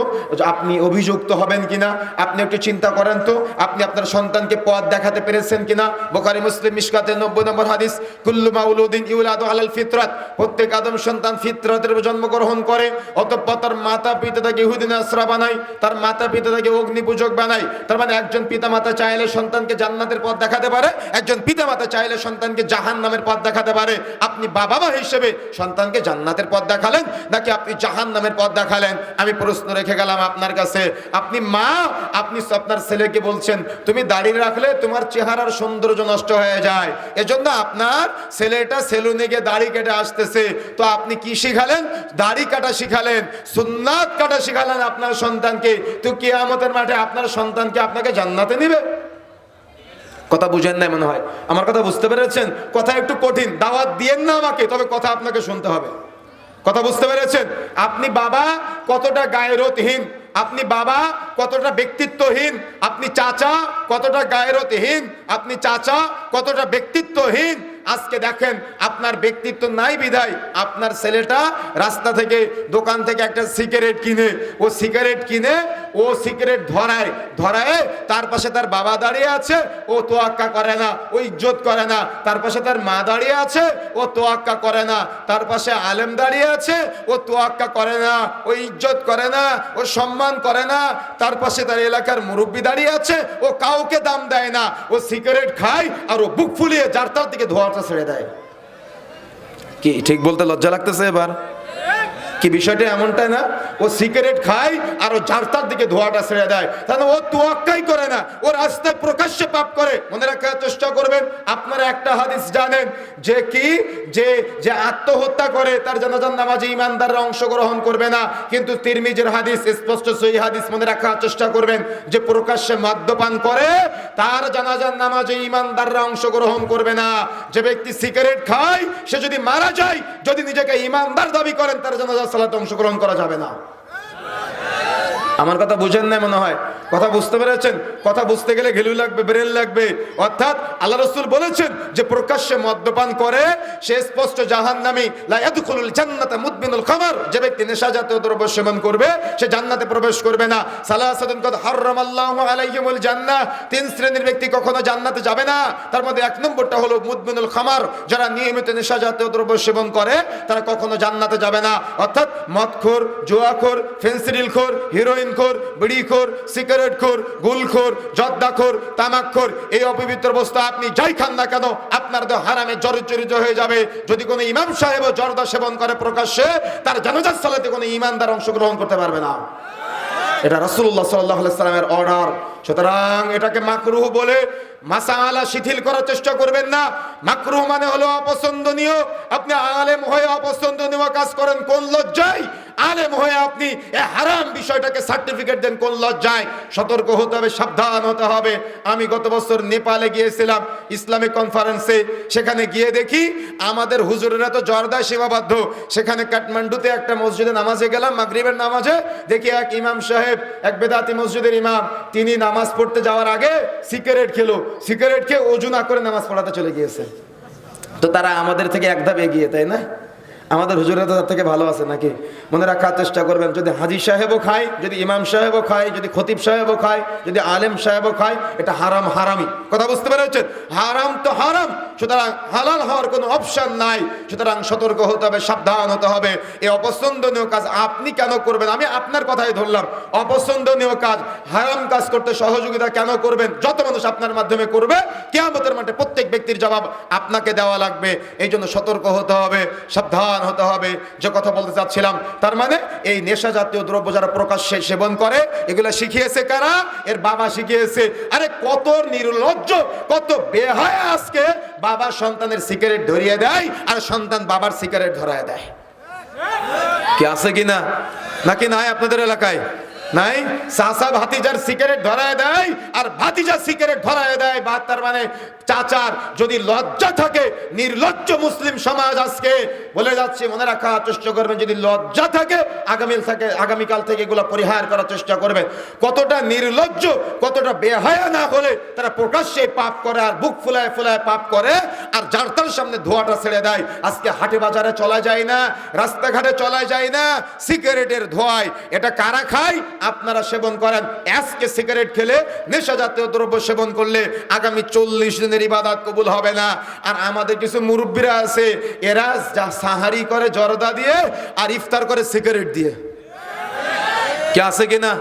আপনি অভিযুক্ত হবেন কিনা, আপনি একটু চিন্তা করেন তো আপনি আপনার সন্তানকে পথ দেখাতে পেরেছেন কিনা। বুখারী মুসলিম মিশকাতের 90 নম্বর হাদিস, কুল্লু মাউলুদিন ইউলাদু আলাল ফিতরাত, প্রত্যেক আদম সন্তান ফিতরাতের জন্মগ্রহণ করে, অতঃপর তার মাতা পিতা তাকে ইহুদি নাসরা বানায়, তার মাতা পিতা তাকে অগ্নি পূজক বানায়। তার মানে একজন পিতামাতা চাইলে সন্তানকে জান্নাতের পথ দেখাতে পারে, একজন পিতামাতা চাইলে সন্তানকে জাহান্নামের পথ দেখাতে পারে। আপনি বাবা মা হিসেবে সন্তানকে জান্নাতের পথ দেখালেন নাকি আপনি জাহান্নামের পথ দেখালেন? আমি প্রশ্ন রেখে গেলাম আপনার কাছে। আপনি মা, আপনি আপনার ছেলেকে বলছেন তুমি দাড়ি রাখলে তোমার চেহারার সৌন্দর্য নষ্ট হয়ে যায়, এজন্য আপনার ছেলেটা সেলুনে গিয়ে দাড়ি কেটে আসতেছে। তো আপনি কি শিখালেন? দাড়ি কাটা শিখালেন, সুন্নাত কাটা শিখালেন আপনার সন্তানকে। তো কিয়ামতের মাঠে আপনার সন্তানকে আপনাকে জান্নাতে নিবে? কথা বুঝেন না মনে হয়। আমার কথা বুঝতে পেরেছেন? কথা একটু কঠিন, দাওয়াত দিয়েন না আমাকে, তবে কথা আপনাকে শুনতে হবে। কথা বুঝতে পেরেছেন? আপনি বাবা কতটা গায়রতহীন, আপনি বাবা কতটা ব্যক্তিত্বহীন, আপনি চাচা কতটা গায়রতহীন, আপনি চাচা কতটা ব্যক্তিত্বহীন। আজকে দেখেন আপনার ব্যক্তিত্ব নাই বিধায় আপনার ছেলেটা রাস্তা থেকে দোকান থেকে একটা সিগারেট কিনে, ও সিগারেট ধরায় তার পাশে তার বাবা দাঁড়িয়ে আছে, ও তোয়াক্কা করে না, ও ইজ্জত করে না। তার পাশে তার মা দাঁড়িয়ে আছে, ও তোয়াক্কা করে না। তার পাশে আলেম দাঁড়িয়ে আছে, ও তোয়াক্কা করে না, ও ইজ্জত করে না, ও সম্মান করে না। তার পাশে তার এলাকার মুরব্বি দাঁড়িয়ে আছে, ও কাউকে দাম দেয় না, ও সিগারেট খায় আর ও বুক ফুলিয়ে যার তার দিকে ধোঁয়াটা ছেড়ে দেয়। কি ঠিক বলতে লজ্জা লাগতেছে এবার? কি বিষয়টা এমনটাই না, ও সিগারেট খায় আর ও জারতার দিকে ধোঁয়াটা ছেড়ে দেয়, তাহলে ও তোয়াক্কাই করে না, ও রাস্তায় প্রকাশ্যে পাপ করে। মনে রাখার চেষ্টা করবেন, আপনারা একটা হাদিস জানেন যে কি, যে আত্মহত্যা করে তার জানাজার নামাজে ইমানদাররা অংশগ্রহণ করবে না, কিন্তু তিরমিজির হাদিস স্পষ্ট সহিহ হাদিস, মনে রাখার চেষ্টা করবেন, যে প্রকাশ্যে মদ্যপান করে তার জানাজার নামাজে ইমানদাররা অংশগ্রহণ করবে না। যে ব্যক্তি সিগারেট খায় সে যদি মারা যায়, যদি নিজেকে ইমানদার দাবি করেন, তার জানাজার সালাতে অংশগ্রহণ করা যাবে না। আমার কথা বুঝেন না মনে হয়, কথা বুঝতে পেরেছেন? কথা বুঝতে গেলে ঘিলু লাগবে, ব্রেন লাগবে। অর্থাৎ আল্লাহ রাসূল বলেছেন যে প্রকাশ্যে মদ্যপান করে সে স্পষ্ট জাহান্নামী। লা ইয়াদখুলুল জান্নাতা মুদমিনুল খামার, যে ব্যক্তি নেশা জাতীয় দ্রব্য সেবন করবে সে জান্নাতে প্রবেশ করবে না। সালাসাতুন কাদ হারামাল্লাহু আলাইহিমুল জান্নাহ, তিন শ্রেণীর ব্যক্তি কখনো জান্নাতে যাবে না। তার মধ্যে এক নম্বরটা হলো মুদমিনুল খামার, যারা নিয়মিত নেশা জাতীয় দ্রব্য সেবন করে তারা কখনো জান্নাতে যাবে না। অর্থাৎ মদখোর, জুয়াখোর, ফেন্সিডিলখোর, হিরোইনখোর, বিড়িখোর, সিগারেটখোর, গুলখোর, জর্দাখোর, তামাকখোর, এই অপবিত্র বস্তু আপনি যাই খান না কেন আপনার দেহ হারামে জর্জরিত হয়ে যাবে। যদি কোনো ইমাম সাহেব জর্দা সেবন করে প্রকাশ্যে, তার জানাজার সালাতে কোনো ইমানদার অংশগ্রহণ করতে পারবে না। এটা রাসূলুল্লাহ সাল্লাল্লাহু আলাইহি সাল্লামের অর্ডার। সুতরাং এটাকে মাকরুহ বলে মাসালা শিথিল করার চেষ্টা করবেন না। মাকরুহ মানে হলো অপছন্দনীয়। আপনি আলেম হয়ে অপছন্দনীয় কাজ করেন কোন লজ্জায়? আলেম হয়ে আপনি এই হারাম বিষয়টাকে সার্টিফিকেট দেন কোন লজ্জায়? সতর্ক হতে হবে, সাবধান হতে হবে। আমি গত বছর নেপালে গিয়েছিলাম ইসলামিক কনফারেন্সে, সেখানে গিয়ে দেখি আমাদের হুজুরেরা তো জর্দায় সীমাবদ্ধ। সেখানে কাঠমান্ডুতে একটা মসজিদে নামাজে গেলাম, মাগরিবের নামাজে, দেখি এক ইমাম সাহেব, এক বেদাতি মসজিদের ইমাম, তিনি নামাজ পড়তে যাওয়ার আগে সিগারেট খেলো, সিগারেট খেয়ে ওযু না করে নামাজ পড়াতে চলে গিয়েছে। তো তারা আমাদের থেকে এক ধাপ এগিয়ে, তাই না? আমাদের হুজুরা তো তার থেকে ভালো আছে নাকি? মনে রাখার চেষ্টা করবেন, যদি হাজী সাহেবও খায়, যদি ইমাম সাহেবও খায়, যদি খতিব সাহেবও খায়, যদি আলেম সাহেবও খায়, এটা হারাম হারামি। কথা বুঝতে পেরেছেন? হারাম তো হারাম, সুতরাং হালাল হওয়ার কোনো অপশন নাই। সুতরাং সতর্ক হতে হবে, সাবধান হতে হবে। এই অপছন্দনীয় কাজ আপনি কেন করবেন? আমি আপনার কথাই ধরলাম। অপছন্দনীয় কাজ, হারাম কাজ করতে সহযোগিতা কেন করবেন? যত মানুষ আপনার মাধ্যমে করবে, কিয়ামতের মাঠে প্রত্যেক ব্যক্তির জবাব আপনাকে দেওয়া লাগবে। এই জন্য সতর্ক হতে হবে, সাবধান হতে হবে। যে কথা বলতে চাচ্ছিলাম, তার মানে এই নেশা জাতীয় দ্রব্য যারা প্রকাশ্যে সেবন করে, এগুলো শিখিয়েছে কারা? এর বাবা শিখিয়েছে। আরে কত নির্লজ্জ, কত বেহায়া আজকে বাবা সন্তানের সিগারেট ধরিয়ে দেয় আর সন্তান বাবার সিগারেট ধরায় দেয়। কি আছে কিনা? নাকি নাই আপনাদের এলাকায়? নাই? চাচা ভাতিজার সিগারেট ধরায় দেয় আর ভাতিজা সিগারেট ধরায় দেয়। বা তার মানে চাচার যদি লজ্জা থাকে, নির্লজ্জ মুসলিম সমাজ আজকে বলে যাচ্ছে, মনে রাখার চেষ্টা করবেন, যদি লজ্জা থাকে আগামীকাল থেকে এগুলো পরিহার করার চেষ্টা করবেন। কতটা নির্লজ্জ, কতটা বেহায়া না হলে তারা প্রকাশ্যে পাপ করে আর বুক ফুলায় ফুলায় পাপ করে আর যার তার সামনে ধোঁয়াটা ছেড়ে দেয়। আজকে হাটে বাজারে চলা যায় না, রাস্তাঘাটে চলা যায় না সিগারেটের ধোঁয়ায়। এটা কারা খায়? আপনারা সেবন করেন। আজকে সিগারেট খেলে, নেশা জাতীয় দ্রব্য সেবন করলে আগামী 40 দিনের ইবাদত কবুল হবে না। আর আমাদের কিছু মুরব্বীরা আছে, এরা সাহারি করে জর্দা দিয়ে আর ইফতার করে সিগারেট দিয়ে। কি আছে কিনা?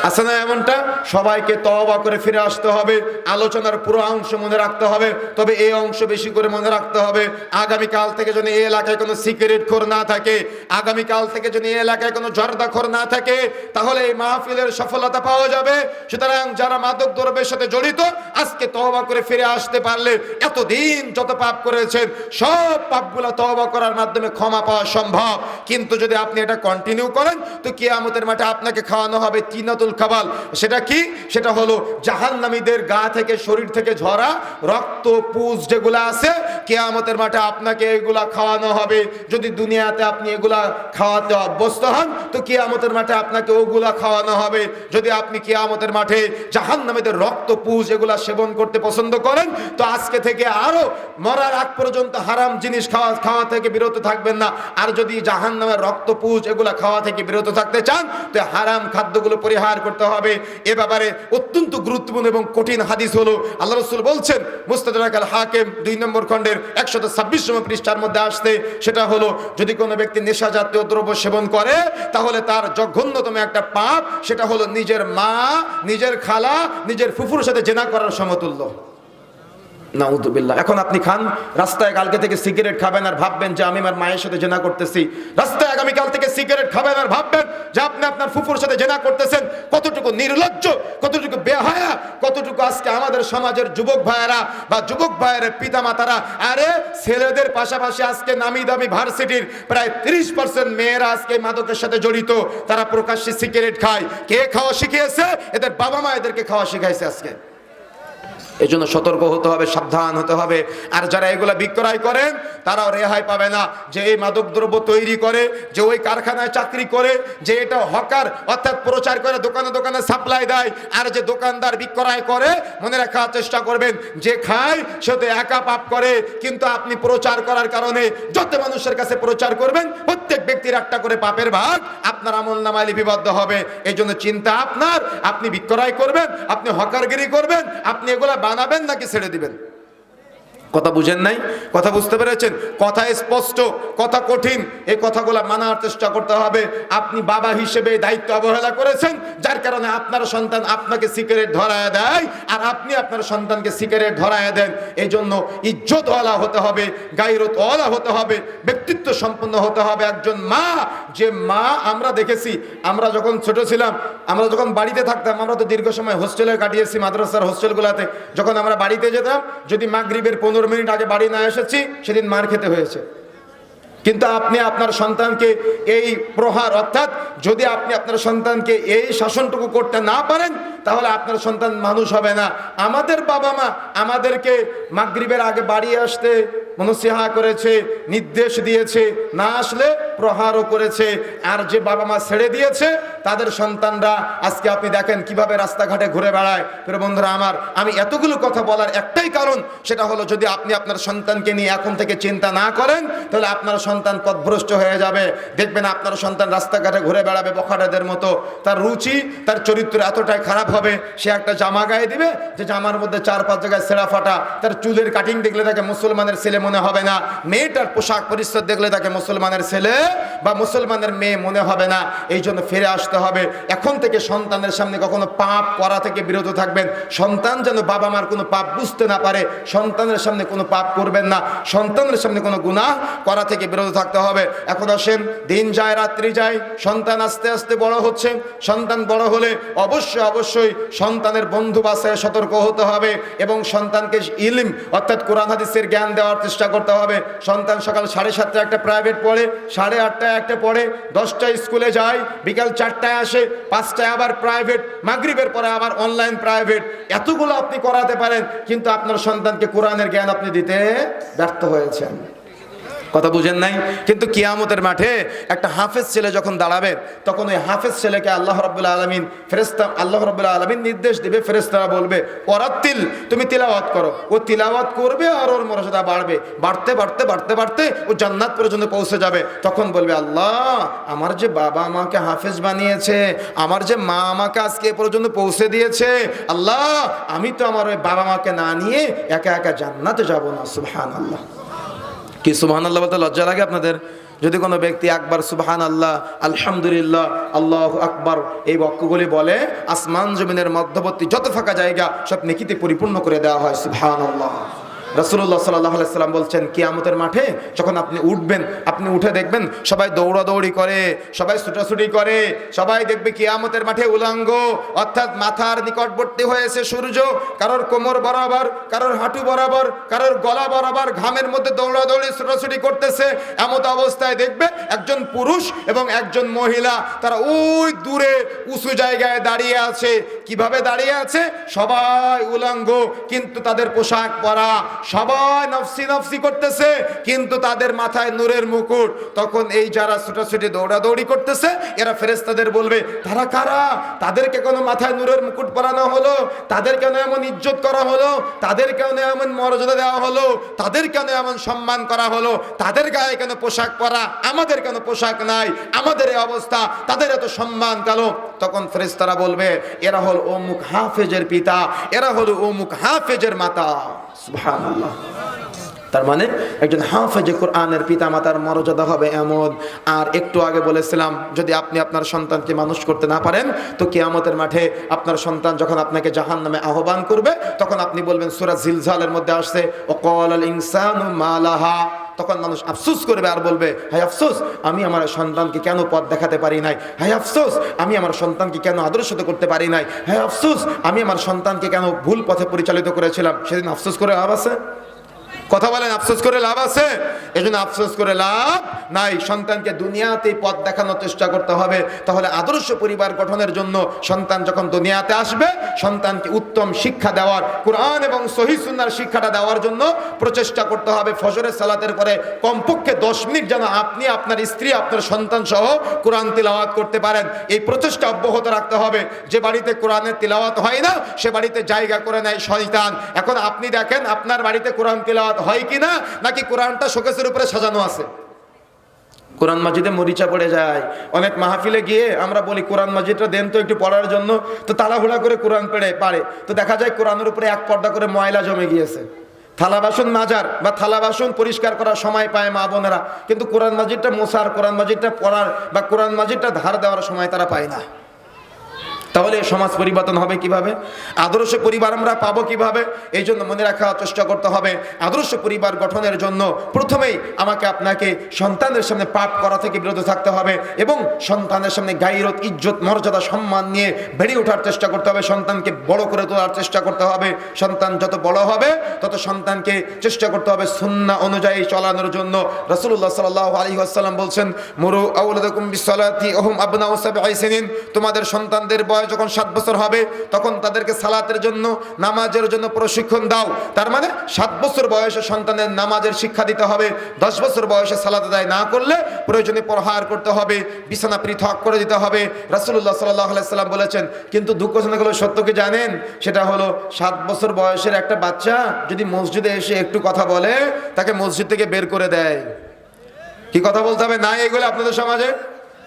আছে না এমনটা? সবাইকে তওবা করে ফিরে আসতে হবে। আলোচনার পুরো অংশ মনে রাখতে হবে, তবে এই অংশ বেশি করে মনে রাখতে হবে। আগামীকাল থেকে যদি এই এলাকায় কোনো সিগারেট খোর না থাকে, আগামীকাল থেকে যদি এই এলাকায় কোনো জর্দাখোর না থাকে, তাহলে এই মাহফিলের সফলতা পাওয়া যাবে। সুতরাং যারা মাদক দ্রব্যের সাথে জড়িত, আজকে তওবা করে ফিরে আসতে পারলে এতদিন যত পাপ করেছেন সব পাপগুলো তওবা করার মাধ্যমে ক্ষমা পাওয়া সম্ভব। কিন্তু যদি আপনি এটা কন্টিনিউ করেন, তো কিয়ামতের মাঠে আপনাকে খাওয়ানো হবে তিনাতুল খাবাল। সেটা কি? সেটা হলো জাহান্নামীদের গা থেকে, শরীর থেকে ঝরা রক্ত, পুজ যেগুলা আছে, কিয়ামতের মাঠে আপনাকে এগুলা খাওয়ানো হবে। যদি দুনিয়াতে আপনি এগুলা খাওয়াতে অভ্যস্ত হন, তো কিয়ামতের মাঠে আপনাকে ওগুলা খাওয়ানো হবে। যদি আপনি কিয়ামতের মাঠে জাহান্নামীদের রক্ত, পুজ এগুলা সেবন করতে পছন্দ করেন, তো আজকে থেকে আরো মরার আগ পর্যন্ত হারাম জিনিস খাওয়া থেকে বিরত থাকবেন না। আর যদি জাহান্নামের রক্ত, পুজ এগুলা খাওয়া থেকে বিরত থাকতে চান, তো হারাম খাদ্যগুলো পরিহার করতে হবে। এ ব্যাপারে অত্যন্ত গুরুত্বপূর্ণ এবং কঠিন হাদিস হলো, আল্লাহ রাসূল বলছেন, মুস্তাদরাক আল হাকিম 2 নম্বর খণ্ডের 126 পৃষ্ঠার মধ্যে আসতে, সেটা হলো, যদি কোনো ব্যক্তি নেশা জাতীয় দ্রব্য সেবন করে, তাহলে তার জঘন্যতম একটা পাপ, সেটা হলো নিজের মা, নিজের খালা, নিজের ফুফুর সাথে জেনা করার সমতুল্য। নাউযুবিল্লাহ। এখন আপনি খান, রাস্তায় কালকে থেকে সিগারেট খাবেন আর ভাববেন যে আমি আমার মায়ের সাথে জেনা করতেছি। রাস্তায় আগামীকাল থেকে সিগারেট খাবেন আর ভাববেন যে আপনি আপনার ফুফুর সাথে জেনা করতেছেন। কতটুকু নির্লজ্জ, কতটুকু বেহায়া, কতটুকু আজকে আমাদের সমাজের যুবক ভাইয়েরা বা যুবক ভাইয়ের পিতা মাতারা, আরে ছেলেদের পাশাপাশি আজকে নামি দামি ভার্সিটির প্রায় 30% মেয়েরা আজকে মাদকের সাথে জড়িত। তারা প্রকাশ্যে সিগারেট খায়। কে খাওয়া শিখিয়েছে? এদের বাবা মা এদেরকে খাওয়া শিখাইছে আজকে। এজন্য সতর্ক হতে হবে, সাবধান হতে হবে। আর যারা এগুলা বিক্রয় করেন তারাও রেহাই পাবে না। যে এই মাদক দ্রব্য তৈরি করে, যে ওই কারখানায় চাকরি করে, যে এটা হকার অর্থাৎ প্রচার করে দোকানে দোকানে সাপ্লাই দেয়, আর যে দোকানদার বিক্রয় করে, মনে রাখার চেষ্টা করবেন যে খায় সে তো একা পাপ করে, কিন্তু আপনি প্রচার করার কারণে যত মানুষের কাছে প্রচার করবেন প্রত্যেক ব্যক্তির একটা করে পাপের ভাগ আপনার আমলনামায় লিপিবদ্ধ হবে। এই জন্য চিন্তা আপনার, আপনি বিক্রয় করবেন, আপনি হকারগিরি করবেন, আপনি এগুলা বানাবেন নাকি ছেড়ে দিবেন? কথা বুঝেন নাই? কথা বুঝতে পেরেছেন? কথা স্পষ্ট, কথা কঠিন। এই কথাগুলো মানার চেষ্টা করতে হবে। আপনি বাবা হিসেবে দায়িত্ব অবহেলা করেছেন, যার কারণে আপনার সন্তান আপনাকে সিগারেট ধরায় দেয় আর আপনি আপনার সন্তানকে সিগারেট ধরায় দেন। এই জন্য ইজ্জতওয়ালা হতে হবে, গায়রতওয়ালা হতে হবে, ব্যক্তিত্ব সম্পন্ন হতে হবে একজন মা। যে মা আমরা দেখেছি, আমরা যখন ছোট ছিলাম, আমরা যখন বাড়িতে থাকতাম, আমরা তো দীর্ঘ সময় হোস্টেলে কাটিয়েছি, মাদ্রাসার হোস্টেলগুলোতে। যখন আমরা বাড়িতে যেতাম, যদি মাগরিবের 15 মিনিট আগে বাড়ি না এসেছি, সেদিন মার খেতে হয়েছে। কিন্তু আপনি আপনার সন্তানকে এই প্রহার, অর্থাৎ যদি আপনি আপনার সন্তানকে এই শাসনটুকু করতে না পারেন, তাহলে আপনার সন্তান মানুষ হবে না। আমাদের বাবা মা আমাদেরকে মাগরিবের আগে বাড়ি আসতে নসিহত করেছে, নির্দেশ দিয়েছে, না আসলে প্রহারও করেছে। আর যে বাবা মা ছেড়ে দিয়েছে তাদের সন্তানরা আজকে আপনি দেখেন কিভাবে রাস্তাঘাটে ঘুরে বেড়ায়। প্রিয় বন্ধুরা আমার, আমি এতগুলো কথা বলার একটাই কারণ, সেটা হলো যদি আপনি আপনার সন্তানকে নিয়ে এখন থেকে চিন্তা না করেন, তাহলে আপনার সন্তান পথভ্রষ্ট হয়ে যাবে। দেখবেন আপনার সন্তান রাস্তাঘাটে ঘুরে বেড়াবে বখাটেদের মতো। তার রুচি, তার চরিত্র এতটাই খারাপ হবে, সে একটা জামা গায়ে দিবে যে জামার মধ্যে 4-5 জায়গায় ছেঁড়া ফাটা। তার চুলের কাটিং দেখলে তাকে মুসলমানের ছেলে মনে হবে না। মেয়েটার পোশাক পরিচ্ছদ দেখলে তাকে মুসলমানের ছেলে বা মুসলমানের মেয়ে মনে হবে না। এই জন্য ফিরে আসতে হবে। এখন থেকে সন্তানের সামনে কখনো পাপ করা থেকে বিরত থাকবেন। সন্তান যেন বাবা মার কোনো পাপ বুঝতে না পারে, সন্তানের সামনে কোনো পাপ করবেন না, সন্তানের সামনে কোনো গুনাহ করা থেকে বিরত থাকতে হবে। এখন আসেন, দিন যায় রাত্রি যায়, সন্তান আস্তে আস্তে বড় হচ্ছে। সন্তান বড় হলে অবশ্যই সন্তানের বন্ধু বাছাই সতর্ক হতে হবে এবং সন্তানকে ইলম অর্থাৎ কোরআন হাদিসের জ্ঞান দেওয়ার চেষ্টা করতে হবে। সন্তান সকাল 7:30টায় একটা প্রাইভেট পড়ে, 8:30টায় একটা পড়ে, 10টায় স্কুলে যায়, বিকাল 4টায় আসে, 5টায় আবার প্রাইভেট, মাগরিবের পরে আবার অনলাইন প্রাইভেট। এতগুলো আপনি করাতে পারেন, কিন্তু আপনার সন্তানকে কোরআনের জ্ঞান আপনি দিতে ব্যর্থ হয়েছেন। কথা বুঝেন নাই? কিন্তু কিয়ামতের মাঠে একটা হাফেজ ছেলে যখন দাঁড়াবে, তখন ওই হাফেজ ছেলেকে আল্লাহ রাব্বুল আলামিন আল্লাহ রাব্বুল আলামিন নির্দেশ দিবে, ফেরেশতারা বলবে ওয়ারাত্তিল, তুমি তিলাওয়াত করো। ও তিলাওয়াত করবে আর ওর মর্যাদা বাড়বে, বাড়তে ও জান্নাত পর্যন্ত পৌঁছে যাবে। তখন বলবে, আল্লাহ, আমার যে বাবা আমাকে হাফেজ বানিয়েছে, আমার যে মা আমাকে আজকে এ পর্যন্ত পৌঁছে দিয়েছে, আল্লাহ, আমি তো আমার ওই বাবা মাকে না নিয়ে একা একা জান্নাতে যাব না। সুবহানাল্লাহ। কি সুবহানাল্লাহ বলতে লজ্জা লাগে আপনাদের? যদি কোনো ব্যক্তি একবার সুবহানাল্লাহ, আলহামদুলিল্লাহ, আল্লাহু আকবার এই বাক্যগুলি বলে, আসমান জমিনের মধ্যবর্তী যত ফাঁকা জায়গা সব নেকিতে পরিপূর্ণ করে দেওয়া হয়। সুবহানাল্লাহ। রাসূলুল্লাহ সাল্লাল্লাহু আলাইহি সাল্লাম বলছেন, কিয়ামতের মাঠে যখন আপনি উঠবেন, আপনি উঠে দেখবেন সবাই দৌড়াদৌড়ি করে, সবাই ছুটাছুটি করে, সবাই দেখবে কিয়ামতের মাঠে উলাঙ্গ, অর্থাৎ মাথার নিকটবর্তী হয়েছে সূর্য, কারোর কোমর বরাবর, কারোর হাঁটু বরাবর, কারোর গলা বরাবর, ঘামের মধ্যে দৌড়াদৌড়ি ছুটাছুটি করতেছে। এমত অবস্থায় দেখবে একজন পুরুষ এবং একজন মহিলা, তারা ওই দূরে উঁচু জায়গায় দাঁড়িয়ে আছে। কিভাবে দাঁড়িয়ে আছে? সবাই উলাঙ্গ, কিন্তু তাদের পোশাক পরা, সবাই নফসি নফসি করতেছে, কিন্তু তাদের মাথায় নূরের মুকুট। তখন এই যারা ছুটাছুটি দৌড়াদৌড়ি করতেছে, এরা ফেরেশতাদের বলবে, তারা কারা? তাদেরকে কেন মাথায় নূরের মুকুট পরানো হলো? তাদের কেন এমন ইজ্জত করা হলো? তাদের কেন এমন মর্যাদা দেওয়া হলো? তাদের কেন এমন সম্মান করা হলো? তাদের গায়ে কেন পোশাক পরা? আমাদের কেন পোশাক নাই? আমাদের এই অবস্থা, তাদের এত সম্মান কেন? তখন ফেরেশতারা বলবে, এরা হল অমুক হাফেজের পিতা, এরা হল অমুক হাফেজের মাতা। সুবহানাল্লাহ। তার মানে একজন হাফেজে কোরআনের পিতামাতার মর্যাদা হবে এমন। আর একটু আগে বলেছিলাম, যদি আপনি আপনার সন্তানকে মানুষ করতে না পারেন, তো কিয়ামতের মাঠে আপনার সন্তান যখন আপনাকে জাহান্নামে আহ্বান করবে, তখন আপনি বলবেন, সূরা জিলজালের মধ্যে আসছে, ওয়াকালাল ইনসানু মা লাহা। তখন মানুষ আফসোস করবে আর বলবে, হায় আফসোস, আমি আমার সন্তানকে কেন পথ দেখাতে পারি নাই, হায় আফসোস, আমি আমার সন্তানকে কেন আদর্শিত করতে পারি নাই, হায় আফসোস, আমি আমার সন্তানকে কেন ভুল পথে পরিচালিত করেছিলাম। সেদিন আফসোস করে লাভ আছে? কথা বলেন, আফসোস করে লাভ আছে? এজন্য আফসোস করে লাভ নাই। সন্তানকে দুনিয়াতেই পথ দেখানোর চেষ্টা করতে হবে। তাহলে আদর্শ পরিবার গঠনের জন্য সন্তান যখন দুনিয়াতে আসবে, সন্তানকে উত্তম শিক্ষা দেওয়ার, কোরআন এবং সহিহ সুন্নাহর শিক্ষাটা দেওয়ার জন্য প্রচেষ্টা করতে হবে। ফজরের সালাতের পরে কমপক্ষে 10 মিনিট যেন আপনি, আপনার স্ত্রী, আপনার সন্তান সহ কোরআন তিলাওয়াত করতে পারেন। এই প্রচেষ্টা অব্যাহত রাখতে হবে। যে বাড়িতে কোরআনের তিলাওয়াত হয় না, সে বাড়িতে জায়গা করে নেয় শয়তান। এখন আপনি দেখেন আপনার বাড়িতে কোরআন তিলাওয়াত হয় কিনা, নাকি কোরআনটা শোকেসের উপরে সাজানো আছে। কোরআন মাজিদে মরিচা পড়ে যায়। অনেক মাহফিলে গিয়ে আমরা বলি, কোরআন মাজিদটা দেন তো একটু পড়ার জন্য, তো তাড়াহুড়া করে কোরআন পারে, তো দেখা যায় কোরআনের উপরে এক পর্দা করে ময়লা জমে গিয়েছে। থালা বাসন মাজার বা থালা বাসন পরিষ্কার করার সময় পায় মা বোনেরা, কিন্তু কোরআন মাজিদটা মোছার, কোরআন মাজিদটা পড়ার বা কোরআন মাজিদটা ধার দেওয়ার সময় তারা পায় না। তাহলে সমাজ পরিবর্তন হবে কিভাবে? আদর্শ পরিবার আমরা পাবো কিভাবে? এই জন্য মনে রাখার চেষ্টা করতে হবে, আদর্শ পরিবার গঠনের জন্য প্রথমেই আমাকে আপনাকে সন্তানের সামনে পাপ করা থেকে বিরত থাকতে হবে এবং সন্তানের সামনে গায়রত, ইজ্জত, মর্যাদা, সম্মান নিয়ে বেড়ে ওঠার চেষ্টা করতে হবে। সন্তানকে বড় করে তোলার চেষ্টা করতে হবে। সন্তান যত বড় হবে তত সন্তানকে চেষ্টা করতে হবে সুন্নাহ অনুযায়ী চলানোর জন্য। রাসূলুল্লাহ সাল্লাল্লাহু আলাইহি ওয়াসাল্লাম বলছেন, মুরু আওলাদাকুম বিসসালাতি ওহুম আবনাউ সাবঈ সিনিন, তোমাদের সন্তানদের বয়স যখন 7 বছর হবে তখন তাদেরকে সালাতের জন্য, নামাজের জন্য প্রশিক্ষণ দাও। তার মানে 7 বছর বয়সে সন্তানের নামাজের শিক্ষা দিতে হবে। 10 বছর বয়সে সালাত আদায় না করলে প্রয়োজনে প্রহার করতে হবে, বিছানা পৃথক করে দিতে হবে। রাসূলুল্লাহ সাল্লাল্লাহু আলাইহি সাল্লাম বলেছেন, কিন্তু দুঃখজনক হলো, সত্য কি জানেন? সেটা হলো 7 বছর বয়সের একটা বাচ্চা যদি মসজিদে এসে একটু কথা বলে, তাকে মসজিদ থেকে বের করে দেয়। কি কথা বলতে হবে না এগুলো আপনাদের সমাজে?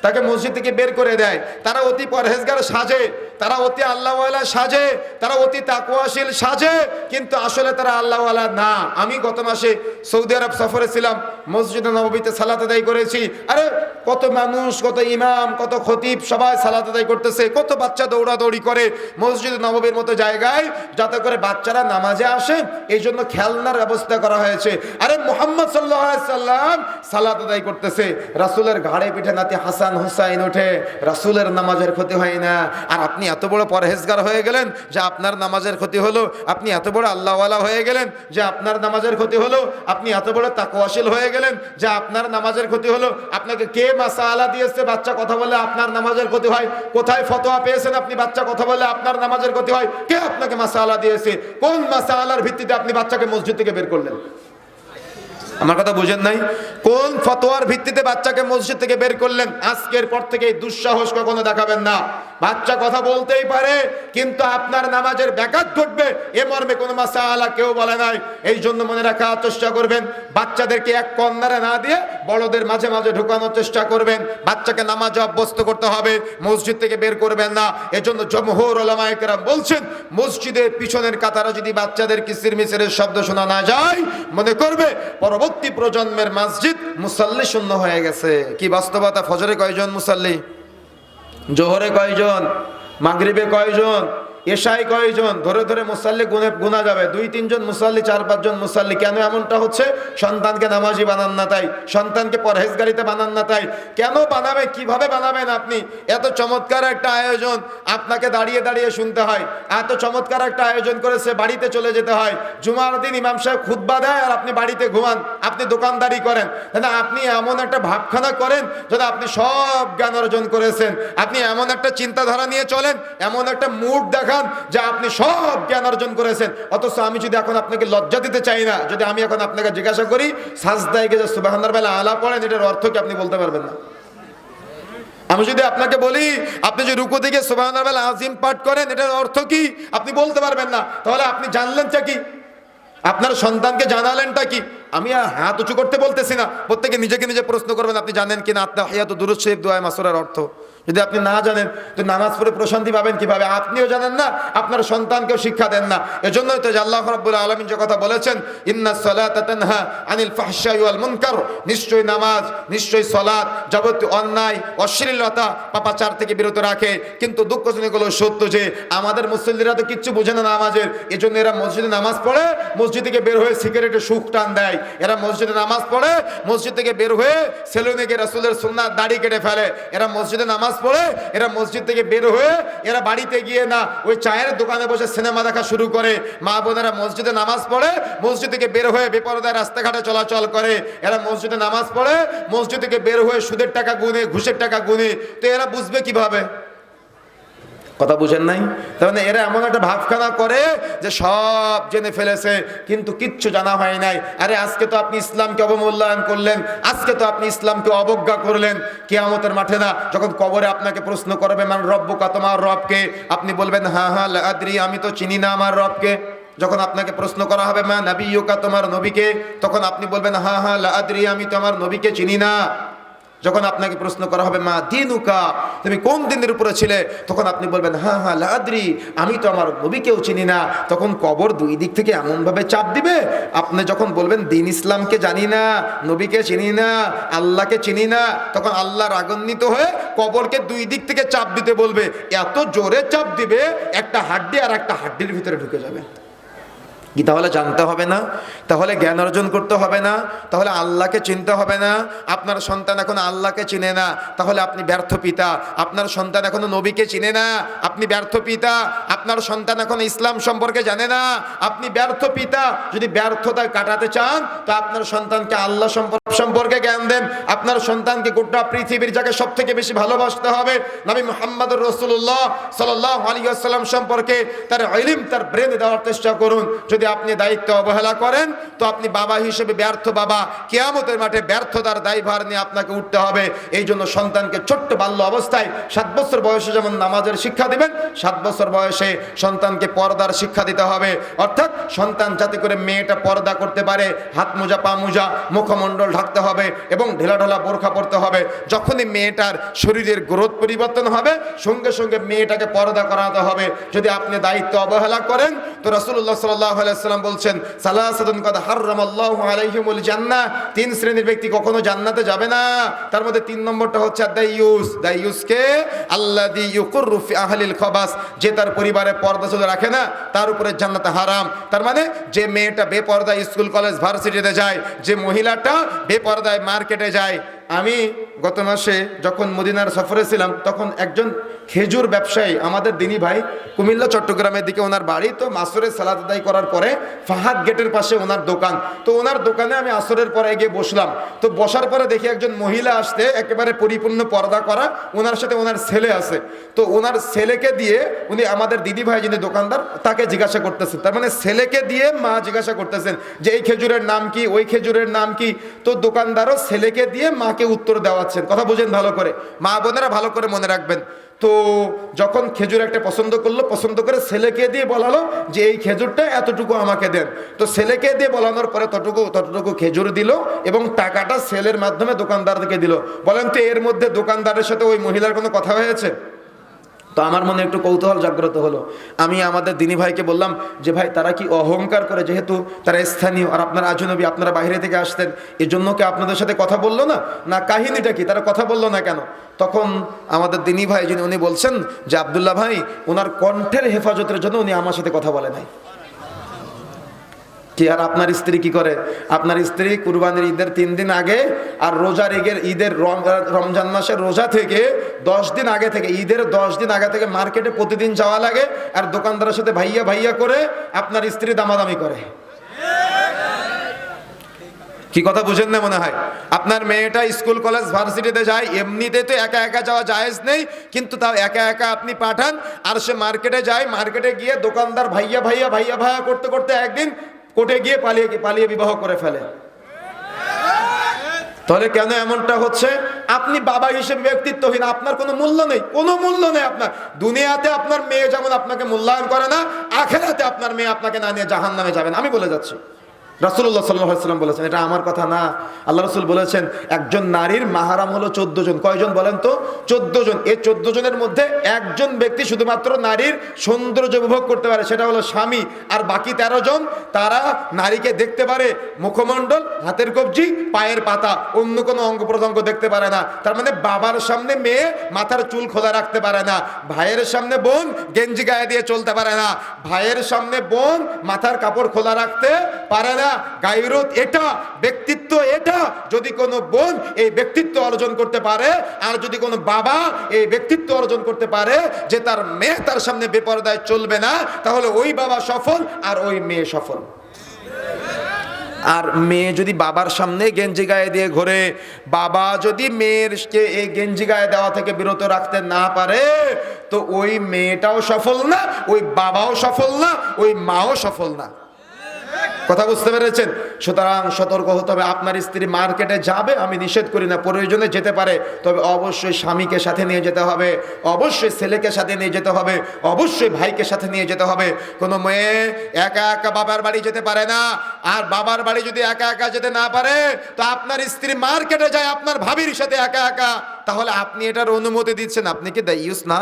তাকে মসজিদ থেকে বের করে দেয়। তারা অতি পরহেজগার সাজে, তারা অতি আল্লাহওয়ালা সাজে, তারা অতি তাকওয়াশীল সাজে, কিন্তু আসলে তারা আল্লাহওয়ালা না। আমি গত মাসে সৌদি আরব সফরে ছিলাম, মসজিদে নববীতে সালাত আদায় করেছি। আরে কত মানুষ, কত ইমাম, কত খতিব, সবাই সালাত আদায় করতেছে। কত বাচ্চা দৌড়াদৌড়ি করে মসজিদে নববীর মতো জায়গায়, যাতে করে বাচ্চারা নামাজে আসে, এই জন্য খেলনার ব্যবস্থা করা হয়েছে। আরে মুহাম্মদ সাল্লাল্লাহু আলাইহি সাল্লাম সালাত আদায় করতেছে, রাসূলের ঘাড়ে পিঠে নাতি হাসান হুসাইন ওঠে, রাসূলের নামাজের ক্ষতি হয় না। আর আপনি এত বড় পরহেজগার হয়ে গেলেন যে আপনার নামাজের ক্ষতি হলো, আপনি এত বড় আল্লাহওয়ালা হয়ে গেলেন যে আপনার নামাজের ক্ষতি হলো, আপনি এত বড় তাকওয়াশীল হয়ে গেলেন যে আপনার নামাজের ক্ষতি হলো। আপনাকে কে মাসালা দিয়েছে বাচ্চা কথা বলে আপনার নামাজের ক্ষতি হয়? কোথায় ফতোয়া পেয়েছেন আপনি বাচ্চা কথা বলে আপনার নামাজের ক্ষতি হয়? কে আপনাকে মাসালা দিয়েছে? কোন মাসালার ভিত্তিতে আপনি বাচ্চাকে মসজিদ থেকে বের করলেন? আমার কথা বুঝেন নাই? কোন ফতোয়ার ভিত্তিতে বাচ্চাকে মসজিদ থেকে বের করলেন? আজকের পর থেকে এই দুঃসাহস কখনো দেখাবেন না। বাচ্চা কথা বলতেই পারে, কিন্তু আপনার নামাজের ব্যাঘাত ঘটবে এ মর্মে কোনো মাসালা কেউ বলে নাই। এই জন্য মনে রাখার চেষ্টা করবেন, বাচ্চাদেরকে এক কর্নারে না দিয়ে বড়দের মাঝে মাঝে ঢুকানোর চেষ্টা করবেন। বাচ্চাকে নামাজে অভ্যস্ত করতে হবে, মসজিদ থেকে বের করবেন না। এজন্য জমহুর উলামায়ে কেরাম বলছেন, মসজিদের পিছনের কাতারে যদি বাচ্চাদের কিসির মিসিরের শব্দ শোনা না যায়, মনে করবে পরবর্তী প্রজন্মের মসজিদ মুসাল্লি শূন্য হয়ে গেছে। কি বাস্তবতা? ফজরে কয়জন মুসাল্লি? জোহরে কয়জন? মাগরিবে কয়জন? এশায় কয়জন? ধরে ধরে মুসাল্লি গুনা যাবে, 2-3 জন মুসাল্লি, 4-5 জন মুসাল্লি। কেন এমনটা হচ্ছে? সন্তানকে নামাজি বানান না তাই, সন্তানকে পরহেজগারিতে বানান না তাই। কেন বানাবে? কিভাবে বানাবেন আপনি? এত চমৎকার একটা আয়োজন, আপনাকে দাঁড়িয়ে দাঁড়িয়ে শুনতে হয়। এত চমৎকার একটা আয়োজন করেছে, বাড়িতে চলে যেতে হয়। জুমার দিন ইমাম সাহেব খুতবা দেয় আর আপনি বাড়িতে ঘুমান, আপনি দোকানদারি করেন। না, আপনি এমন একটা ভাবখানা করেন যেন আপনি সব জ্ঞান অর্জন করেছেন। আপনি এমন একটা চিন্তাধারা নিয়ে চলেন, এমন একটা মুড দেখান যে আপনি সব জ্ঞান অর্জন করেছেন। অথচ আমি যদি এখন আপনাকে লজ্জা দিতে চাই না, যদি আমি এখন আপনাকে জিজ্ঞাসা করি সাজদায় গিয়ে সুবহানার বেলা আলা পড়েন, এটার অর্থ কি আপনি বলতে পারবেন না? আমি যদি আপনাকে বলি আপনি যে রুকু থেকে সুবহানার বেলা আজিম পাঠ করেন, এটার অর্থ কি আপনি বলতে পারবেন না। তাহলে আপনি জানলেনটা কি? আপনার সন্তানকে জানালেনটা কি? আমি হাত উঁচু করতে বলতেছি না, প্রত্যেকে নিজেকে নিজে প্রশ্ন করবেন, আপনি জানেন কিনা আত্তাহিয়াতু দুরূদ শরীফ দোয়া মাসুরার অর্থ? যদি আপনি না জানেন তো নামাজ পড়ে প্রশান্তি পাবেন কিভাবে? আপনিও জানেন না, আপনার সন্তানকেও শিক্ষা দেন না। এজন্যই তো আল্লাহ রাব্বুল আলামিন যে কথা বলেছেন, ইন্নাস সালাতা তানহা আনিল ফাহশাই ওয়াল মুনকার, নিশ্চয়ই নামাজ, নিশ্চয়ই সালাত যাবতীয় অন্যায় অশ্লীলতা পাপাচার থেকে বিরত রাখে। কিন্তু দুঃখজনক হলো সত্য যে আমাদের মুসল্লিরা তো কিচ্ছু বোঝে না নামাজের, এজন্য এরা মসজিদে নামাজ পড়ে, মসজিদ থেকে বের হয়ে সিগারেটে সুখ টান দেয়। এরা মসজিদে নামাজ পড়ে, মসজিদ থেকে বের হয়ে সেলুনে গিয়ে রাসূলের সুন্নাত দাড়ি কেটে ফেলে। এরা মসজিদে নামাজ পড়ে, এরা মসজিদ থেকে বের হয়ে এরা বাড়িতে গিয়ে না ওই চায়ের দোকানে বসে সিনেমা দেখা শুরু করে। মা বোনেরা মসজিদে নামাজ পড়ে, মসজিদ থেকে বের হয়ে বেপরদায় রাস্তাঘাটে চলাচল করে। এরা মসজিদে নামাজ পড়ে, মসজিদ থেকে বের হয়ে সুদের টাকা গুনে, ঘুষের টাকা গুনে। তো এরা বুঝবে কিভাবে? কথা বুঝেন নাই? তার মানে এরা এমন একটা ভাবখানা করে যে সব জেনে ফেলেছে, কিন্তু কিচ্ছু জানা হয় নাই। আরে আজকে তো আপনি ইসলামকে অবমূল্যায়ন করলেন, আজকে তো আপনি ইসলামকে অবজ্ঞা করলেন। কিয়ামতের মাঠে না যখন কবরে আপনাকে প্রশ্ন করবে মান রব্বুকা, তোমার রবকে, আপনি বলবেন হ্যাঁ হ্যাঁ লা আদরি, আমি তো চিনি না আমার রবকে। যখন আপনাকে প্রশ্ন করা হবে মা নাবিয়্যুকা, তোমার নবীকে, তখন আপনি বলবেন হ্যাঁ হ্যাঁ লা আদরি, আমি তো আমার নবীকে চিনি না। যখন আপনাকে প্রশ্ন করা হবে মা দীনুকা, তুমি কোন দিনের উপরে ছিলে, তখন আপনি বলবেন হ্যাঁ হ্যাঁ লা আদরি, আমি তো আমার নবীকেও চিনি না। তখন কবর দুই দিক থেকে এমনভাবে চাপ দিবে, আপনি যখন বলবেন দিন ইসলামকে জানি না, নবীকে চিনি না, আল্লাহকে চিনি না, তখন আল্লাহ রাগান্বিত হয়ে কবরকে দুই দিক থেকে চাপ দিতে বলবে। এত জোরে চাপ দিবে, একটা হাড্ডি আর একটা হাড্ডির ভিতরে ঢুকে যাবে। কি তাহলে জানতে হবে না? তাহলে জ্ঞান অর্জন করতে হবে না? তাহলে আল্লাহকে চিনতে হবে না? আপনার সন্তান এখন আল্লাহকে চিনে না, তাহলে আপনি ব্যর্থ পিতা। আপনার সন্তান এখনো নবীকে চিনে না, আপনি ব্যর্থ পিতা। আপনার সন্তান এখন ইসলাম সম্পর্কে জানে না, আপনি ব্যর্থ পিতা। যদি ব্যর্থতা কাটাতে চান তো আপনার সন্তানকে আল্লাহ সম্পর্কে জ্ঞান দেন। আপনার সন্তানকে গোটা পৃথিবীর যাকে সব থেকে বেশি ভালোবাসতে হবে, নবী মুহাম্মদুর রাসূলুল্লাহ সাল্লাল্লাহু আলাইহি ওয়াসাল্লাম সম্পর্কে তার ইলম, তার ব্রেনে দেওয়ার চেষ্টা করুন। যদি আপনি দায়িত্ব অবহেলা করেন তো আপনি বাবা হিসেবে ব্যর্থ বাবা। কিয়ামতের মাঠে ব্যর্থতার দায়ভার নিয়ে আপনাকে উঠতে হবে। এই জন্য সন্তানকে ছোট্ট বাল্য অবস্থায় 7 বছর বয়সে যেমন নামাজের শিক্ষা দিবেন, 7 বছর বয়সে সন্তানকে পর্দার শিক্ষা দিতে হবে। অর্থাৎ সন্তান যাতে করে মেয়েটা পর্দা করতে পারে, হাত মোজা, পা মোজা, মুখমণ্ডল ঢাকতে হবে এবং ঢেলাঢালা বোরখা পরতে হবে। যখনই মেয়েটার শরীরের গ্রোথ পরিবর্তন হবে, সঙ্গে সঙ্গে মেয়েটাকে পর্দা করাতে হবে। যদি আপনি দায়িত্ব অবহেলা করেন তো রাসূলুল্লাহ সাল্লাল্লাহু আলাইহি ওয়াসাল্লাম বলছেন সালাসাতুন কাদ হারামাল্লাহু আলাইহিমুল জান্নাহ, 3 শ্রেণীর ব্যক্তি কখনো জান্নাতে যাবে না। তার মধ্যে 3 নম্বরটা হচ্ছে দাইয়ুস। দাইয়ুসকে আল্লাযী ইউকুররু ফি আহলিল খাবাস, যে তার পরিবারে পর্দা চলে রাখে না, তার উপরে জান্নাতে হারাম। তার মানে যে মেয়েটা বেপর্দায় স্কুল কলেজ ভার্সিটিতে যায়, যে মহিলাটা বেপর্দায় মার্কেটে যায়। আমি গত মাসে যখন মদিনার সফরে ছিলাম তখন একজন খেজুর ব্যবসায়ী, আমাদের দিনী ভাই, কুমিল্লা চট্টগ্রামের দিকে ওনার বাড়ি। তো আসরের সালাত আদায় করার পরে ফাহাদ গেটের পাশে ওনার দোকান। তো ওনার দোকানে আমি আসরের পরে গিয়ে বসলাম। তো বসার পরে দেখি একজন মহিলা আসতে, একেবারে পরিপূর্ণ পর্দা করা, ওনার সাথে ওনার ছেলে আছে। তো ওনার ছেলেকে দিয়ে উনি আমাদের দিদি ভাই যিনি দোকানদার তাকে জিজ্ঞাসা করতেছেন। তার মানে ছেলেকে দিয়ে মা জিজ্ঞাসা করতেছেন যে এই খেজুরের নাম কি, ওই খেজুরের নাম কি। তো দোকানদারও ছেলেকে দিয়ে মাকে উত্তর দেওয়াচ্ছেন। কথা বুঝেন ভালো করে, মা বোনেরা ভালো করে মনে রাখবেন। তো যখন খেজুর একটা পছন্দ করলো, পছন্দ করে ছেলেকে দিয়ে বলালো যে এই খেজুরটা এতটুকু আমাকে দেন। তো ছেলেকে দিয়ে বলানোর পরে ততটুকু খেজুর দিল এবং টাকাটা ছেলের মাধ্যমে দোকানদারকে দিল। বলেন তো এর মধ্যে দোকানদারের সাথে ওই মহিলার কোনো কথা হয়েছে? তো আমার মনে একটু কৌতূহল জাগ্রত হলো। আমি আমাদের দিনী ভাইকে বললাম যে ভাই তারা কি অহংকার করে, যেহেতু তারা স্থানীয় আর আপনারা আজনবী, আপনারা বাইরে থেকে আসতেন, এই জন্য কি আপনাদের সাথে কথা বললো না? না কাহিনীটা কি, তারা কথা বললো না কেন? তখন আমাদের দিনী ভাই যিনি উনি বলছেন যে আব্দুল্লাহ ভাই, ওনার কণ্ঠের হেফাজতের জন্য উনি আমার সাথে কথা বলে নাই। কি আর আপনার স্ত্রী কি করে? আপনার স্ত্রী কুরবানির ঈদের 3 দিন আগে আর রোজার ঈদের রমজান মাসের রোজা থেকে 10 দিন আগে থেকে, ঈদের 10 দিন আগে থেকে মার্কেটে প্রতিদিন যাওয়া লাগে আর দোকানদারের সাথে ভাইয়া ভাইয়া করে আপনার স্ত্রী দামাদামি করে। কি কথা বুঝেন না মনে হয়? আপনার মেয়েটা স্কুল কলেজ ভার্সিটিতে যায়, এমনিতে তো একা একা যাওয়া জায়েজ নেই, কিন্তু তাও একা একা আপনি পাঠান। আর সে মার্কেটে যায়, মার্কেটে গিয়ে দোকানদার ভাইয়া ভাইয়া ভাইয়া ভাইয়া করতে করতে একদিন কোর্টে গিয়ে পালিয়ে বিবাহ করে ফেলে। তাহলে কেন এমনটা হচ্ছে? আপনি বাবা হিসেবে ব্যক্তিত্বহীন, আপনার কোনো মূল্য নেই, কোনো মূল্য নেই আপনার। দুনিয়াতে আপনার মেয়ে যেমন আপনাকে মূল্যায়ন করে না, আখিরাতে আপনার মেয়ে আপনাকে না নিয়ে জাহান্নামে যাবেন, আমি বলে যাচ্ছি। রাসূলুল্লাহ সাল্লাল্লাহু আলাইহি ওয়াসাল্লাম বলেছেন, এটা আমার কথা না, আল্লাহ রাসূল বলেছেন একজন নারীর মাহরাম হলো 14 জন। কয়জন বলেন তো? 14 জন। এই 14 জনের মধ্যে একজন ব্যক্তি শুধুমাত্র নারীর সৌন্দর্য উপভোগ করতে পারে, সেটা হলো স্বামী। আর বাকি 13 জন তারা নারীকে দেখতে পারে মুখমণ্ডল, হাতের কবজি, পায়ের পাতা, অন্য কোনো অঙ্গ প্রত্যঙ্গ দেখতে পারে না। তার মানে বাবার সামনে মেয়ে মাথার চুল খোলা রাখতে পারে না, ভাইয়ের সামনে বোন গেঞ্জি গায়ে দিয়ে চলতে পারে না, ভাইয়ের সামনে বোন মাথার কাপড় খোলা রাখতে পারে না। গায়রত এটা, ব্যক্তিত্ব এটা। যদি কোনো বোন এই ব্যক্তিত্ব অর্জন করতে পারে, আর যদি কোনো বাবা এই ব্যক্তিত্ব অর্জন করতে পারে যে তার মেয়ে তার সামনে বেপরদায় চলবে না, তাহলে ওই বাবা সফল আর ওই মেয়ে সফল। আর মেয়ে যদি বাবার সামনে গেঞ্জি গায়ে দিয়ে ঘোরে, বাবা যদি মেয়েরকে এই গেঞ্জি গায়ে দেওয়া থেকে বিরত রাখতে না পারে, তো ওই মেয়েটাও সফল না, ওই বাবাও সফল না, ওই মাও সফল না। কথা বুঝতে পেরেছেন? সুতরাং সতর্ক হতে হবে। আপনার স্ত্রী মার্কেটে যাবে, আমি নিষেধ করি না, প্রয়োজনে যেতে পারে, তবে অবশ্যই স্বামীকে সাথে নিয়ে যেতে হবে, অবশ্যই ছেলেকে সাথে নিয়ে যেতে হবে, অবশ্যই ভাইকে সাথে নিয়ে যেতে হবে। কোনো মেয়ে একা একা বাবার বাড়ি যেতে পারে না। আর বাবার বাড়ি যদি একা একা যেতে না পারে, তো আপনার স্ত্রী মার্কেটে যায় আপনার ভাবির সাথে একা একা, তাহলে আপনি এটার অনুমতি দিচ্ছেন? আপনি কি দায়ুস না?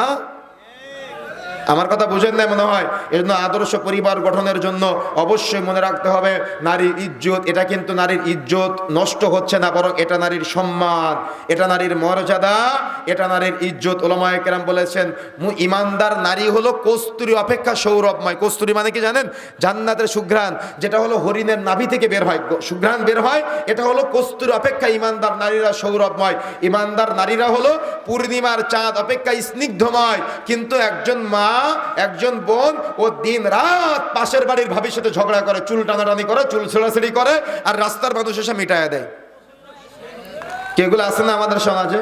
আমার কথা বুঝেন না মনে হয়। এজন্য আদর্শ পরিবার গঠনের জন্য অবশ্যই মনে রাখতে হবে নারীর ইজ্জত। এটা কিন্তু নারীর ইজ্জত নষ্ট হচ্ছে না, বরং এটা নারীর সম্মান, এটা নারীর মর্যাদা, এটা নারীর ইজ্জত। ওলামায়ে কেরাম বলেছেন ইমানদার নারী হলো কস্তুরী অপেক্ষা সৌরভময়। কস্তুরী মানে কি জানেন? জান্নাতের সুঘ্রাণ, যেটা হলো হরিণের নাভি থেকে বের হয়, সুঘ্রাণ বের হয়, এটা হলো কস্তুরী অপেক্ষা ইমানদার নারীরা সৌরভময়। ইমানদার নারীরা হলো পূর্ণিমার চাঁদ অপেক্ষা স্নিগ্ধময়। কিন্তু একজন মা, একজন বোন ও দিন রাত পাশের বাড়ির ভাবির সাথে ঝগড়া করে, চুল টানাটানি করে, চুল ছেড়াছেড়ি করে, আর রাস্তার মানুষ এসে মিটায়া দেয়। কেগুলো আছে না আমাদের সমাজে?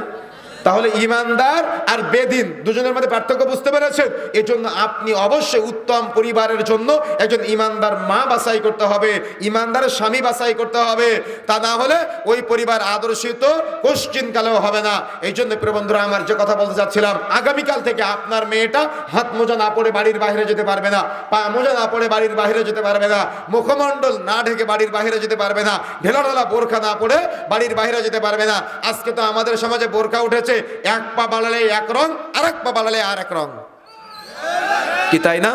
তাহলে ইমানদার আর বেদিন দুজনের মধ্যে পার্থক্য বুঝতে পেরেছেন? এই জন্য আপনি অবশ্যই উত্তম পরিবারের জন্য একজন ইমানদার মা বাছাই করতে হবে, ইমানদার স্বামী বাছাই করতে হবে। তা না হলে ওই পরিবার আদর্শিত কোশ্চিন কালেও হবে না। এই জন্য প্রিয় বন্ধুরা, আমার যে কথা বলতে চাচ্ছিলাম, আগামীকাল থেকে আপনার মেয়েটা হাত মোজা না পরে বাড়ির বাইরে যেতে পারবে না, পা মোজা না পরে বাড়ির বাইরে যেতে পারবে না, মুখমণ্ডল না ঢেকে বাড়ির বাইরে যেতে পারবে না, ঢেলা ঢালা বোরখা না পরে বাড়ির বাইরে যেতে পারবে না। আজকে তো আমাদের সমাজে বোরখা উঠেছে, এক পা বাড়ালে এক রং, আর এক পা বাড়ালে আর এক রং, কি তাই না?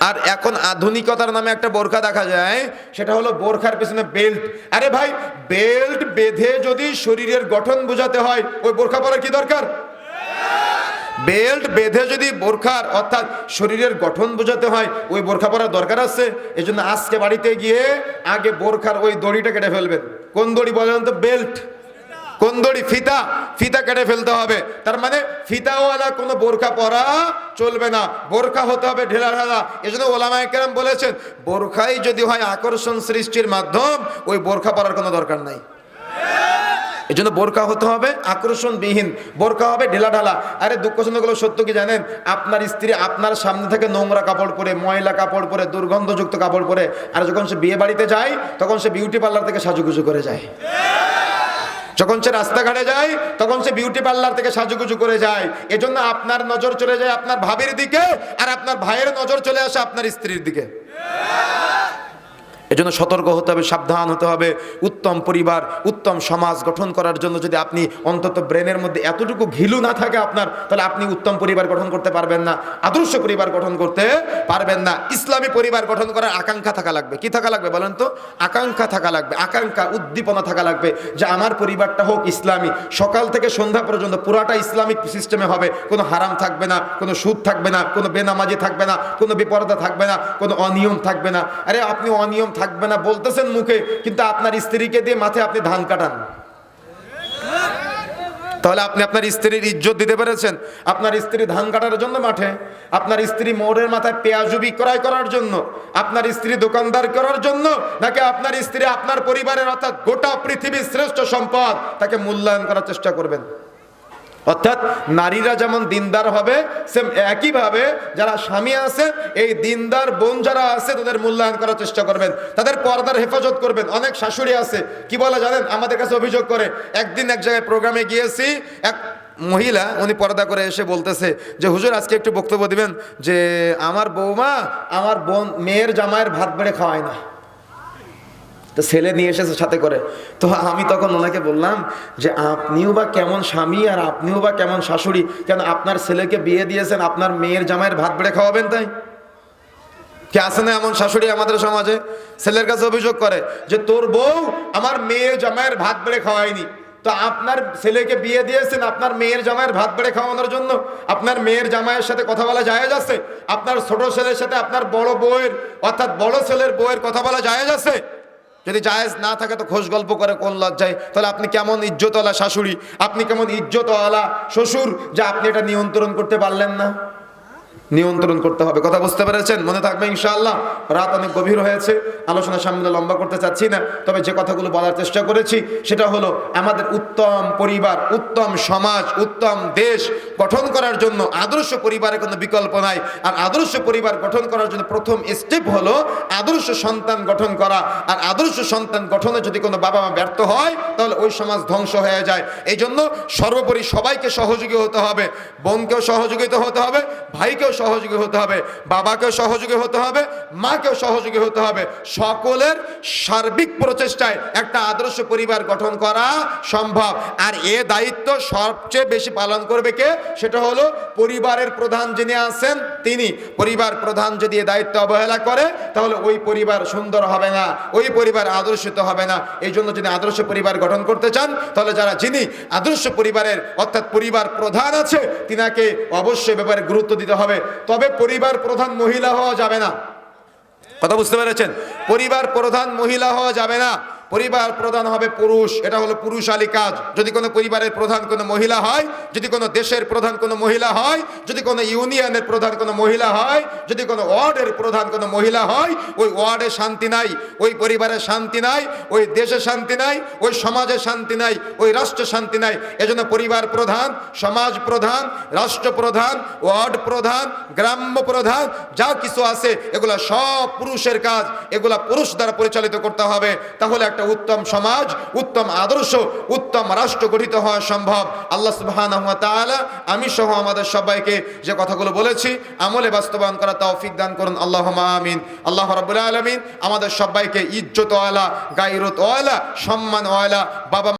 আর এখন আধুনিকতার নামে একটা বোরখা দেখা যায়, সেটা হলো বোরখার পিছনে বেল্ট। আরে ভাই, বেল্ট বেঁধে যদি শরীরের গঠন বোঝাতে হয়, ওই বোরখা পরার কি দরকার? বেল্ট বেঁধে যদি বোরখার অর্থাৎ শরীরের গঠন বোঝাতে হয়, ওই বোরখা পরার দরকার আছে? এই জন্য আজকে বাড়িতে গিয়ে আগে বোরখার ওই দড়িটা কেটে ফেলবেন। কোন দড়ি বলেন তো? বেল্ট। কোন দড়ি? ফিতা। ফিতা কেটে ফেলতে হবে। তার মানে ফিতাওয়ালা কোনো বোরখা পরা চলবে না, বোরখা হতে হবে ঢেলা ঢালা। এই জন্য ওলামায়ে কেরাম বলেছেন বোরখাই যদি হয় আকর্ষণ সৃষ্টির মাধ্যম, ওই বোরখা পরার কোনো দরকার নাই। এই জন্য বোরখা হতে হবে আকর্ষণবিহীন, বোরখা হবে ঢেলা ঢালা। আরে দুঃখজনকগুলো সত্য কি জানেন? আপনার স্ত্রী আপনার সামনে থেকে নোংরা কাপড় পরে, ময়লা কাপড় পরে, দুর্গন্ধযুক্ত কাপড় পরে, আর যখন সে বিয়ে বাড়িতে যায় তখন সে বিউটি পার্লার থেকে সাজুগুজু করে যায়। যখন সে রাস্তাঘাটে যায় তখন সে বিউটি পার্লার থেকে সাজুগুজু করে যায়। এজন্য আপনার নজর চলে যায় আপনার ভাবির দিকে, আর আপনার ভাইয়ের নজর চলে আসে আপনার স্ত্রীর দিকে। এজন্য সতর্ক হতে হবে, সাবধান হতে হবে। উত্তম পরিবার, উত্তম সমাজ গঠন করার জন্য যদি আপনি অন্তত ব্রেনের মধ্যে এতটুকু ঘিলু না থাকে আপনার, তাহলে আপনি উত্তম পরিবার গঠন করতে পারবেন না, আদর্শ পরিবার গঠন করতে পারবেন না। ইসলামী পরিবার গঠন করার আকাঙ্ক্ষা থাকা লাগবে। কি থাকা লাগবে বলেন তো? আকাঙ্ক্ষা থাকা লাগবে, আকাঙ্ক্ষা, উদ্দীপনা থাকা লাগবে যে আমার পরিবারটা হোক ইসলামী, সকাল থেকে সন্ধ্যা পর্যন্ত পুরাটা ইসলামিক সিস্টেমে হবে। কোনো হারাম থাকবে না, কোনো সুদ থাকবে না, কোনো বেনামাজি থাকবে না, কোনো বিপর্দা থাকবে না, কোনো অনিয়ম থাকবে না। আরে আপনি অনিয়ম থাকবে না বলতেছেন মুখে, কিন্তু আপনার স্ত্রীকে দিয়ে মাথায় আপনি ধান কাটান, তাহলে আপনি আপনার স্ত্রীর ইজ্জত দিতে পেরেছেন? আপনার স্ত্রী ধান কাটার জন্য মাঠে, আপনার স্ত্রী মোড়ের মাথায় পেঁয়াজু বিক্রয় করার জন্য, আপনার স্ত্রী দোকানদার করার জন্য, নাকি আপনার স্ত্রী আপনার পরিবারের অর্থাৎ গোটা পৃথিবীর শ্রেষ্ঠ সম্পদ, তাকে মূল্যায়ন করার চেষ্টা করবেন? অর্থাৎ নারীরা যেমন দিনদার হবে, সেম একইভাবে যারা স্বামী আছে, এই দিনদার বোন যারা আছে, তাদের মূল্যায়ন করার চেষ্টা করবেন, তাদের পর্দার হেফাজত করবেন। অনেক শাশুড়ি আছে, কি বলে জানেন? আমাদের কাছে অভিযোগ করে, একদিন এক জায়গায় প্রোগ্রামে গিয়েছি, এক মহিলা উনি পর্দা করে এসে বলতেছে যে হুজুর আজকে একটু বক্তব্য দিবেন যে আমার বৌমা আমার বোন মেয়ের জামাইয়ের ভাত বেড়ে খাওয়ায় না। তো ছেলে নিয়ে এসেছে সাথে করে। তো আমি তখন ওনাকে বললাম যে আপনিও বা কেমন স্বামী আর আপনিও বা কেমন শাশুড়ি, কেন আপনার ছেলেকে বিয়ে দিয়েছেন আপনার মেয়ের জামাইয়ের ভাত বেড়ে খাওয়াবেন তাই? কে আছে না এমন শাশুড়ি আমাদের সমাজে? ছেলের কাছে অভিযোগ করে যে তোর বউ আমার মেয়ের জামাইয়ের ভাত বেড়ে খাওয়ায়নি। তো আপনার ছেলেকে বিয়ে দিয়েছেন আপনার মেয়ের জামাইয়ের ভাত বেড়ে খাওয়ানোর জন্য? আপনার মেয়ের জামাইয়ের সাথে কথা বলা জায়েজ আছে? আপনার ছোট ছেলের সাথে আপনার বড় বউয়ের অর্থাৎ বড় ছেলের বউয়ের কথা বলা জায়েজ আছে? যদি জায়েজ না থাকে তো খোশ গল্প করে কোন লজ্জায়? তাহলে আপনি কেমন ইজ্জতওয়ালা শাশুড়ি, আপনি কেমন ইজ্জতওয়ালা শ্বশুর যে আপনি এটা নিয়ন্ত্রণ করতে পারলেন না? নিয়ন্ত্রণ করতে হবে। কথা বুঝতে পেরেছেন? মনে থাকবে ইনশাআল্লাহ। রাত অনেক গভীর হয়েছে, আলোচনা সামনে লম্বা করতে চাচ্ছি না, তবে যে কথাগুলো বলার চেষ্টা করেছি সেটা হলো আমাদের উত্তম পরিবার, উত্তম সমাজ, উত্তম দেশ গঠন করার জন্য আদর্শ পরিবারের কোনো বিকল্প নাই। আর আদর্শ পরিবার গঠন করার জন্য প্রথম স্টেপ হলো আদর্শ সন্তান গঠন করা। আর আদর্শ সন্তান গঠনে যদি কোনো বাবা মা ব্যর্থ হয় তাহলে ওই সমাজ ধ্বংস হয়ে যায়। এই জন্য সর্বোপরি সবাইকে সহযোগী হতে হবে, বোনকেও সহযোগিতা হতে হবে, ভাইকেও সহযোগী হতে হবে, বাবাকেও সহযোগী হতে হবে, মাকেও সহযোগী হতে হবে। সকলের সার্বিক প্রচেষ্টায় একটা আদর্শ পরিবার গঠন করা সম্ভব। আর এ দায়িত্ব সবচেয়ে বেশি পালন করবে কে? সেটা হলো পরিবারের প্রধান যিনি আছেন তিনি। পরিবার প্রধান যদি এ দায়িত্ব অবহেলা করে তাহলে ওই পরিবার সুন্দর হবে না, ওই পরিবার আদর্শিত হবে না। এই জন্য যদি আদর্শ পরিবার গঠন করতে চান তাহলে যিনি আদর্শ পরিবারের অর্থাৎ পরিবার প্রধান আছে তিনাকে অবশ্যই ব্যাপারে গুরুত্ব দিতে হবে। তবে পরিবার প্রধান মহিলা হওয়া যাবে না। কথা বুঝতে পেরেছেন? পরিবার প্রধান মহিলা হওয়া যাবে না, পরিবার প্রধান হবে পুরুষ। এটা হলো পুরুষালী কাজ। যদি কোনো পরিবারের প্রধান কোনো মহিলা হয়, যদি কোনো দেশের প্রধান কোনো মহিলা হয়, যদি কোনো ইউনিয়নের প্রধান কোনো মহিলা হয়, যদি কোনো ওয়ার্ডের প্রধান কোনো মহিলা হয়, ওই ওয়ার্ডে শান্তি নাই, ওই পরিবারের শান্তি নাই, ওই দেশে শান্তি নাই, ওই সমাজে শান্তি নাই, ওই রাষ্ট্রে শান্তি নাই। এজন্য পরিবার প্রধান, সমাজ প্রধান, রাষ্ট্র প্রধান, ওয়ার্ড প্রধান, গ্রাম্য প্রধান যা কিছু আছে এগুলা সব পুরুষের কাজ, এগুলা পুরুষ দ্বারা পরিচালিত করতে হবে। তাহলে একটা উত্তম সমাজ, উত্তম আদর্শ, উত্তম রাষ্ট্র গঠিত হওয়া সম্ভব। আল্লাহ সুবহানাহু ওয়া তাআলা আমি সহ আমাদের সবাইকে যে কথাগুলো বলেছি আমলে বাস্তবায়ন করা তৌফিক দান করুন, আল্লাহুম্মা আমিন। আল্লাহ রাব্বুল আলামিন আমাদের সবাইকে ইজ্জতওয়ালা, গায়রতওয়ালা, সম্মানওয়ালা বাবা